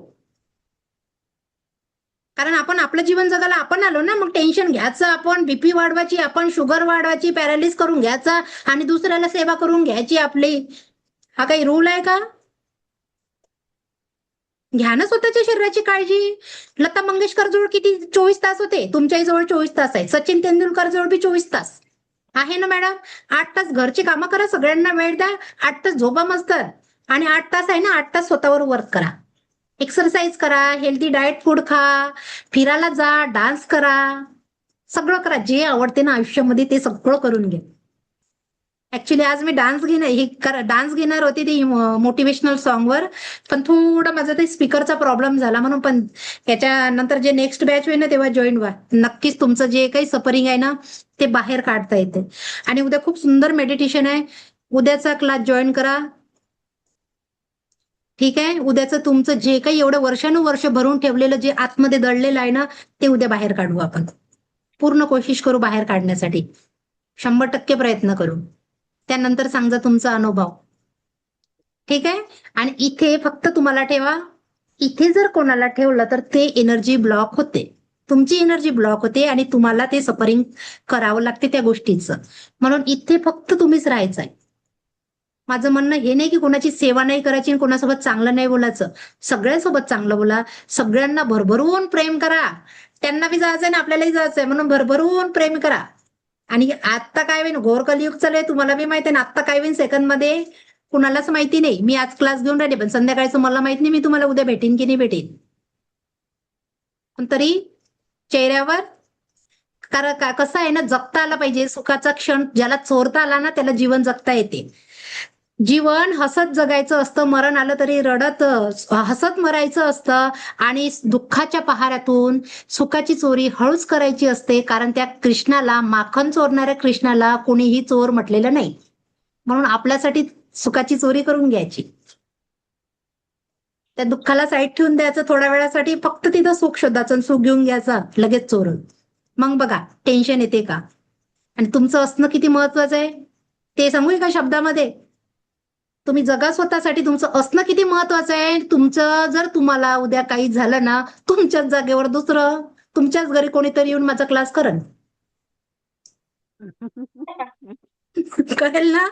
कारण आपण आपलं जीवन जगायला आपण आलो ना, मग टेन्शन घ्यायचं आपण, बीपी वाढवायची आपण, शुगर वाढवायची, पॅरालिस करून घ्यायचा आणि दुसऱ्याला सेवा करून घ्यायची आपली. हा काही रूल आहे का? घ्या ना स्वतःच्या शरीराची काळजी. लता मंगेशकर जवळ किती 24 तास होते, तुमच्याही जवळ 24 तास आहे. सचिन तेंडुलकर जवळ बी 24 तास आहे ना मॅडम. 8 तास घरची कामं करा, सगळ्यांना वेळ द्या, 8 तास झोपा मस्त, आणि 8 तास आहे ना, 8 तास स्वतःवर वर्क करा, एक्सरसाइज करा, हेल्दी डाएट फूड खा, फिरायला जा, डान्स करा, सगळं करा. जे आवडते ना आयुष्यामध्ये ते सगळं करून घ्या. ऍक्च्युली आज मी डान्स घेणार होती ती मोटिवेशनल सॉन्गवर, पण थोडं माझा ते स्पीकरचा प्रॉब्लेम झाला म्हणून. पण त्याच्यानंतर जे नेक्स्ट बॅच होईल ना तेव्हा जॉईन व्हा. नक्कीच तुमचं जे काही सफरिंग आहे ना ते बाहेर काढता येते. आणि उद्या खूप सुंदर मेडिटेशन आहे, उद्याचा क्लास जॉईन करा. ठीक आहे. उद्याचं तुमचं जे काही एवढं वर्षानुवर्ष भरून ठेवलेलं जे आतमध्ये दडलेलं आहे ना ते उद्या बाहेर काढू आपण. पूर्ण कोशिश करू बाहेर काढण्यासाठी, 100% प्रयत्न करू. त्यानंतर सांगा तुमचा अनुभव. ठीक आहे. आणि इथे फक्त तुम्हाला ठेवा, इथे जर कोणाला ठेवलं तर ते एनर्जी ब्लॉक होते, तुमची एनर्जी ब्लॉक होते आणि तुम्हाला ते सफरिंग करावं लागते त्या गोष्टीचं. म्हणून इथे फक्त तुम्हीच राहायचं आहे. माझं म्हणणं हे नाही की कोणाची सेवा नाही करायची आणि कोणासोबत चांगलं नाही बोलायचं. सगळ्यांसोबत चांगलं बोला, सगळ्यांना भरभरून प्रेम करा. त्यांना बी जायचंय ना आपल्यालाही जायचंय, म्हणून भरभरून प्रेम करा. आणि आता काय होईन, घोर कलियुग चालू तुम्हाला बी माहिती आहे ना, आता काय होईन सेकंड मध्ये कुणालाच माहिती नाही. मी आज क्लास घेऊन राहिले, पण संध्याकाळचं मला माहित नाही मी तुम्हाला उद्या भेटेन की नाही भेटेन. पण तरी चेहऱ्यावर, कारण कसं आहे ना, जगता आला पाहिजे. सुखाचा क्षण ज्याला चोरता आला ना त्याला जीवन जगता येते. जीवन हसत जगायचं असतं, मरण आलं तरी रडत हसत मरायचं असतं. आणि दुःखाच्या पहाऱ्यातून सुखाची चोरी हळूच करायची असते, कारण त्या कृष्णाला, माखन चोरणाऱ्या कृष्णाला कोणीही चोर म्हटलेलं नाही. म्हणून आपल्यासाठी सुखाची चोरी करून घ्यायची, त्या दुःखाला साईड ठेवून द्यायचं थोड्या वेळासाठी, फक्त तिथं सुख शोधायचं, सुख घेऊन घ्यायचं लगेच चोरून. मग बघा टेन्शन येते का. आणि तुमचं असणं किती महत्वाचं आहे ते सांगू का शब्दामध्ये. तुम्ही जगा स्वतःसाठी, तुमचं असणं किती महत्वाचं आहे. तुमचं जर तुम्हाला उद्या काही झालं ना, तुमच्याच जागेवर दुसरं, तुमच्याच घरी कोणीतरी येऊन माझा क्लास करन. कळेल ना.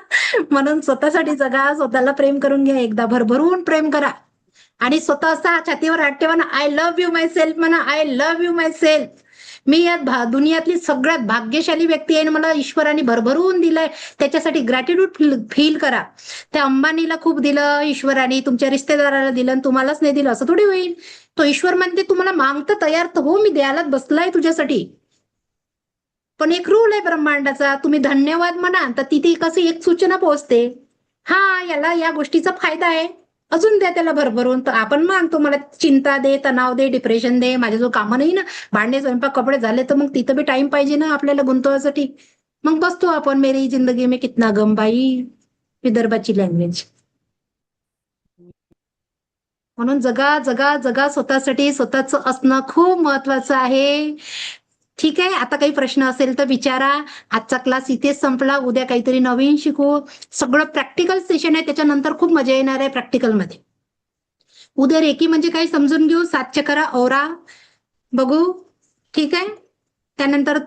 म्हणून स्वतःसाठी जगा, स्वतःला प्रेम करून घ्या, एकदा भरभरून प्रेम करा. आणि स्वतः असा छातीवर हात ठेवा ना, I love you myself म्हणा, I love you myself. मी या दुनियातली सगळ्यात भाग्यशाली व्यक्ती आहे, मला ईश्वराने भरभरून दिलंय, त्याच्यासाठी ग्रॅटिट्यूड फील करा. त्या अंबानीला खूप दिलं ईश्वराने, तुमच्या रिश्तेदाराला दिलं आणि तुम्हालाच नाही दिलं असं थोडी होईल. तो ईश्वर म्हणते तुम्हाला मागतं तयार तर हो, मी द्यायलाच बसलाय तुझ्यासाठी. पण एक रूल आहे ब्रह्मांडाचा, तुम्ही धन्यवाद म्हणा तर तिथे कशी एक सूचना पोहोचते, हा याला या गोष्टीचा फायदा आहे, अजून द्या त्याला भरभरून. तर आपण मागतो मला चिंता दे, तणाव दे, डिप्रेशन दे, माझ्याजवळ कामं नाही ना, भांडे स्वयंपाक कपडे झाले, तर मग तिथं बी टाइम पाहिजे ना आपल्याला गुंतवायसाठी. मग बसतो आपण मेरी जिंदगी में कितना गम बाई, विदर्भाची लँग्वेज. म्हणून जगा जगा जगा स्वतःसाठी. स्वतःच असणं खूप महत्वाचं आहे. ठीक आहे, आता काही प्रश्न असेल तर विचारा. आजचा क्लास इथेच संपला. उद्या काहीतरी नवीन शिकू. सगळं प्रॅक्टिकल सेशन आहे, त्याच्यानंतर खूप मजा येणार आहे प्रॅक्टिकलमध्ये. उद्या रेकी म्हणजे काय समजून घेऊ. 7 चक्रा ओरा बघू. ठीक आहे. त्यानंतर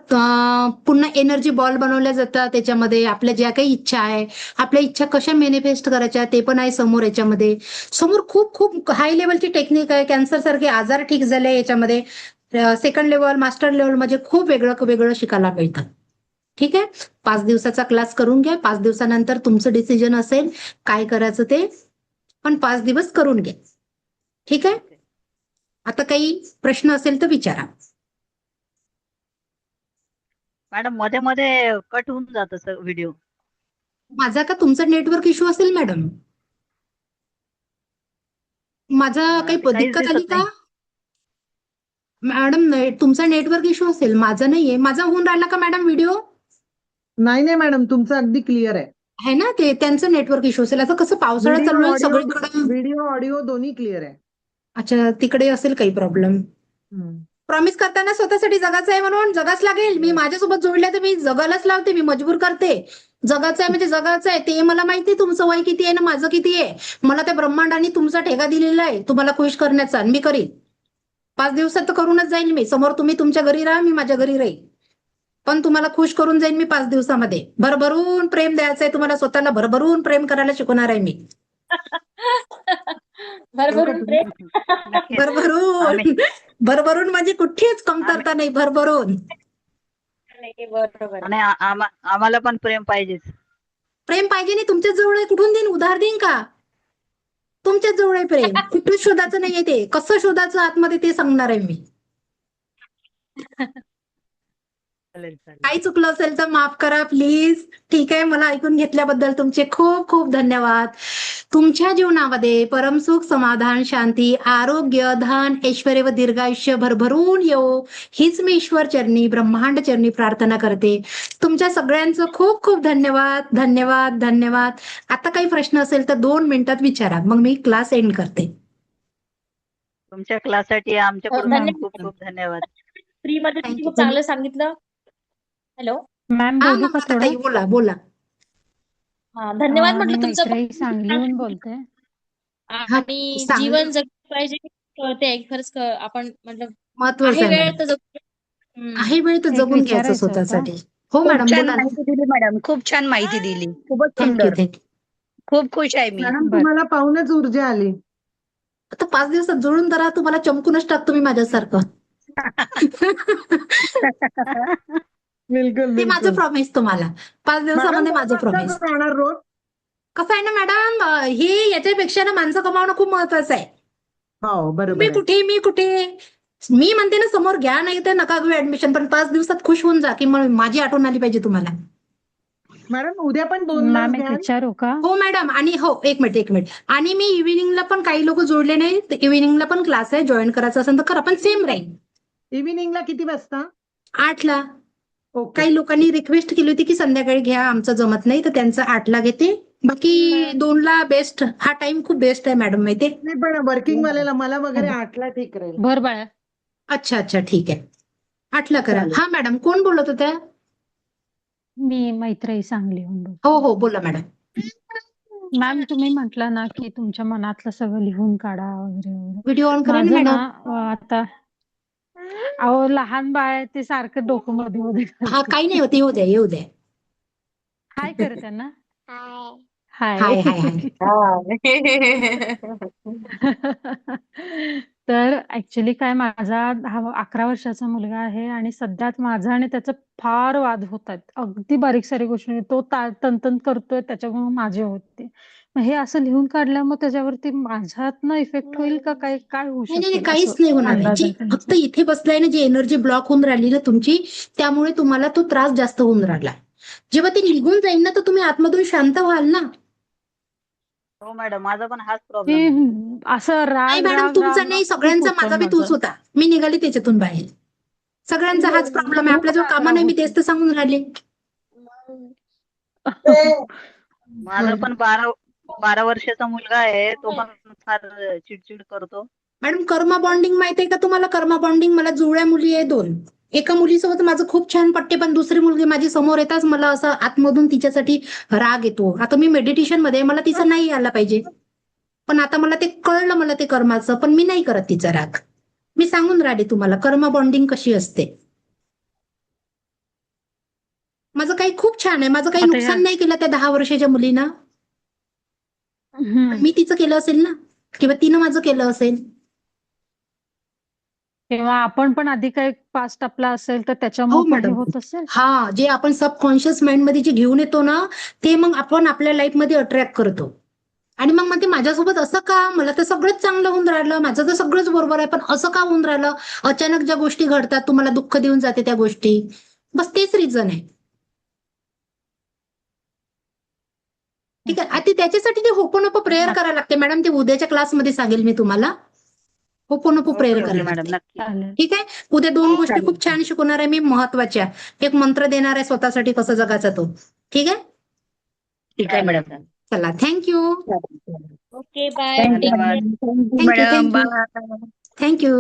पुन्हा एनर्जी बॉल बनवल्या जातात. त्याच्यामध्ये आपल्या ज्या काही इच्छा आहे, आपल्या इच्छा कशा मॅनिफेस्ट करायच्या ते पण आहे समोर. याच्यामध्ये समोर खूप खूप हाय लेवलची टेक्निक आहे. कॅन्सर सारखे आजार ठीक झाले याच्यामध्ये. सेकंड लेवल, मास्टर लेवल म्हणजे खूप वेगळं वेगळं शिकायला मिळतं. ठीक आहे. 5 दिवसाचा क्लास करून घ्या. 5 दिवसानंतर तुमचं डिसिजन असेल काय करायचं ते, पण 5 दिवस करून घ्या. ठीक आहे. आता काही प्रश्न असेल तर विचारा. मॅडम मध्ये मध्ये कट होऊन जात व्हिडिओ. माझा का तुमचा नेटवर्क इश्यू असेल मॅडम? माझा काही ते काहीच दिक्कत आली दिसत का नाही. मॅडम? तुमचा नेटवर्क इश्यू असेल, माझा नाहीये. माझा होऊन राहिला का मॅडम व्हिडिओ? नाही मॅडम, तुमचं अगदी क्लिअर आहे. आहे ना, ते त्यांचं नेटवर्क इश्यू असेल. आता कसं पावसाळा चालू आहे सगळीकडे. व्हिडिओ ऑडिओ दोन्ही क्लिअर आहे. अच्छा, तिकडे असेल काही प्रॉब्लेम. हम्म. प्रॉमिस करताना स्वतःसाठी जगाचं आहे म्हणून जगाच लागेल. मी माझ्यासोबत जोडल्या तर मी जगायलाच लावते, मी मजबूर करते. जगाचं आहे म्हणजे जगाचं आहे. ते मला माहिती तुमचं वय किती आहे ना माझं किती आहे. मला त्या ब्रह्मांडाने तुमचा ठेका दिलेला आहे तुम्हाला खुश करण्याचा, आणि मी करीन. 5 दिवसात तर करूनच जाईल मी. समोर तुम्ही तुमच्या घरी राहा, मी माझ्या घरी राहील, पण तुम्हाला खुश करून जाईन मी 5 दिवसामध्ये. भरभरून प्रेम द्यायचंय तुम्हाला. स्वतःला भरभरून प्रेम करायला शिकवणार आहे मी. भरभरून प्रेम. नक्कीच. भरभरून भरभरून म्हणजे कुठेच कमतरता नाही. भरभरून नाही, बरोबर. आणि आम्हाला पण प्रेम पाहिजेच. प्रेम पाहिजे नाही. तुमच्याच जवळ आहे. कुठून देईन? उधार देईन का? तुमच्याच जवळ आहे प्रेम. कुठून शोधायचं नाहीये. ते कसं शोधायचं आतमध्ये ते सांगणार आहे मी. चालेल चालेल. काही चुकलं असेल तर माफ करा प्लीज. ठीक आहे. मला ऐकून घेतल्याबद्दल तुमचे खूप खूप धन्यवाद. तुमच्या जीवनामध्ये परमसुख, समाधान, शांती, आरोग्य, धन, ऐश्वर्य व दीर्घायुष्य भरभरून येवो हीच मी ईश्वर चरणी, ब्रह्मांड चरणी प्रार्थना करते. तुमच्या सगळ्यांचं खूप खूप धन्यवाद धन्यवाद धन्यवाद. आता काही प्रश्न असेल तर 2 मिनिटात विचारा, मग मी क्लास एंड करते. तुमच्या क्लाससाठी आमच्याकडून धन्यवाद. खूप खूप धन्यवाद. फ्री मध्ये तुम्ही Thank you. खूप चांगलं सांगितलं. हॅलो. मॅम हा बोलू मग का आता थोडं? ताई बोला बोला. हा, धन्यवाद मी म्हटलं तुमचं. मैत्रेयी सांगलीहून बोलते. हा, आणि सांगली. जीवन जगलं पाहिजे कळते खरंच. आपण म्हटलं महत्वाचं आहे आहे वेळ मॅडम. तर जगू. हम्म. आहे वेळ तर एक जगून घ्यायचं विचारायचं होतं. स्वतःसाठी. हो खूप मॅडम छान बोला ना. माहिती दिली मॅडम. खूप छान माहिती दिली. खूपच थँक्यू सुंदर. थँक्यू. खूप खुश आहे मी. मॅडम बरं. तुम्हाला पाहूनच ऊर्जा आली. आता 5 दिवसात जुळून धरा. तुम्हाला चमकूनच टाकतो मी माझ्यासारखं. बिलकुल ते माझं बिलकुल. प्रॉमिस तुम्हाला. 5 मॅडम दिवसामध्ये माझं 2 वाजता प्रॉमिस. राहणार रोज. कसं आहे ना मॅडम, हे याच्यापेक्षा ना माणसं कमावणं खूप महत्वाचं आहे. हो बरोबर तुम्ही आहे. कुठे मी कुठे. मी म्हणते ना समोर घ्या, नाही तर नका घेऊ ऍडमिशन, पण 5 दिवसात खुश होऊन जा की मग माझी आठवण आली पाहिजे तुम्हाला. मॅडम उद्या पण 2 तास मॅम एक घ्याल. विचारू का? हो मॅडम. आणि हो, एक मिनिट. आणि मी इव्हिनिंगला पण काही लोक जोडले नाही, इव्हिनिंगला पण क्लास आहे. जॉईन करायचं असेल तर करा, पण सेम राहील. इव्हिनिंगला किती वाजता? 8ला. ओके. काही लोकांनी रिक्वेस्ट केली होती की संध्याकाळी घ्या, आमचं जमत नाही, तर त्यांचं 8ला घेते. बाकी 2ला बेस्ट. हा टाइम खूप बेस्ट आहे मॅडम, माहितीये. नाही पण वर्किंग वाल्याला मला वगैरे 8ला ठीक राहील. भर बाळा. अच्छा ठीक आहे. 8ला करा. चालेल. हा मॅडम, कोण बोलत होत्या? मी मैत्रेयी सांगलीहून बोलते. हो बोला मॅडम. मॅम तुम्ही म्हटलं ना की तुमच्या मनातलं सगळं लिहून काढा वगैरे वगैरे. व्हिडिओ ऑन करा ना माझं ना मॅडम. आता अहो लहान बाळ आहे, ते सारखं डोकं मध्ये मध्ये हा, काही नाही होत. येऊ द्या. हाय कर त्यांना. हाय हाय. हाय. तर ऍक्च्युली काय, माझा 11 वर्षाचा मुलगा आहे आणि सध्याच माझा आणि त्याचा फार वाद होतात. अगदी बारीक सारीक गोष्टी. तो तनतन करतोय, त्याच्यामुळे माझे होते. मग हे असं लिहून काढल्यावर मग त्याच्यावरती माझ्यातनं इफेक्ट होईल का? काय होऊ नाही शकेल काहीच असं नाही होणार आहे. अंदाज जी आहे फक्त तुमचा? इथे बसलाय ना, जी एनर्जी ब्लॉक होऊन राहिली ना तुमची, त्यामुळे तुम्हाला तो त्रास जास्त होऊन राहिला. जेव्हा ते निघून जाईल ना, तर तुम्ही आतमधून शांत व्हाल ना. हो मॅडम, माझा पण हाच की प्रॉब्लेम. असं नाही राग मॅडम, राग तुमचा राग नाही, राग खूप सगळ्यांचा, होतं माझा बी तूच माझं. होता. मी निघाली त्याच्यातून बाहेर. सगळ्यांचा हाच प्रॉब्लेम आहे. खूप आपल्या जो राग कामा राग नाही, मी होतो. तेच तर सांगून राहिले. माझा पण 12 वर्षाचा मुलगा आहे, तो पण फार चिडचिड करतो. मॅडम, कर्मा बॉन्डिंग माहित आहे का तुम्हाला? कर्मा बॉन्डिंग, मला जुळ्या मुली आहे 2. एका मुलीसोबत माझं खूप छान पटते, पण दुसरी मुलगी माझी समोर येताच मला असं आतमधून तिच्यासाठी राग येतो. आता मी मेडिटेशन मध्ये, मला तिचा नाही आला पाहिजे, पण आता मला ते कळलं, मला ते कर्माचं, पण मी नाही करत तिचा राग. मी सांगून राहिले तुम्हाला कर्मा बॉन्डिंग कशी असते. माझं काही खूप छान आहे, माझं काही आता या नुकसान नाही केलं त्या 10 वर्षाच्या मुलीनं. हम्म. मी तिचं केलं असेल ना, किंवा तिनं माझं केलं असेल. किंवा आपण पण आधी काही पास्ट आपला असेल तर हो त्याच्यामुळे पण हे मॅडम. होत असेल. हा, जे आपण सबकॉन्शियस माइंड मध्ये जे घेऊन येतो ना, ते मग आपण आपल्या लाईफ मध्ये अट्रॅक्ट करतो. आणि मग म्हणते माझ्यासोबत असं का, मला तर सगळंच चांगलं होऊन राहिलं, माझं तर सगळंच बरोबर आहे, पण असं का होऊन राहिलं? अचानक ज्या गोष्टी घडतात, तुम्हाला दुःख देऊन जाते त्या गोष्टी, बस तेच रिझन आहे. ठीक आहे. आता त्याच्यासाठी ते होपोनोपो प्रेयर करायला लागते मॅडम. ते उद्याच्या क्लासमध्ये सांगेल मी तुम्हाला. होपोनोपो प्रेयर ओके ओके करायला मॅडम, लागते. नक्की. चालेल. ठीक आहे. उद्या 2 गोष्टी खूप छान शिकवणार आहे मी, महत्वाच्या. एक मंत्र देणार आहे स्वतःसाठी, कसं जगायचा तो. ठीक आहे. ठीक आहे चालेल मॅडम. चालेल. चला, थँक्यू. ओके बाय, टेक धन्यवाद. Care. Thank you thank you, madam. Thank you. Bye. Thank you.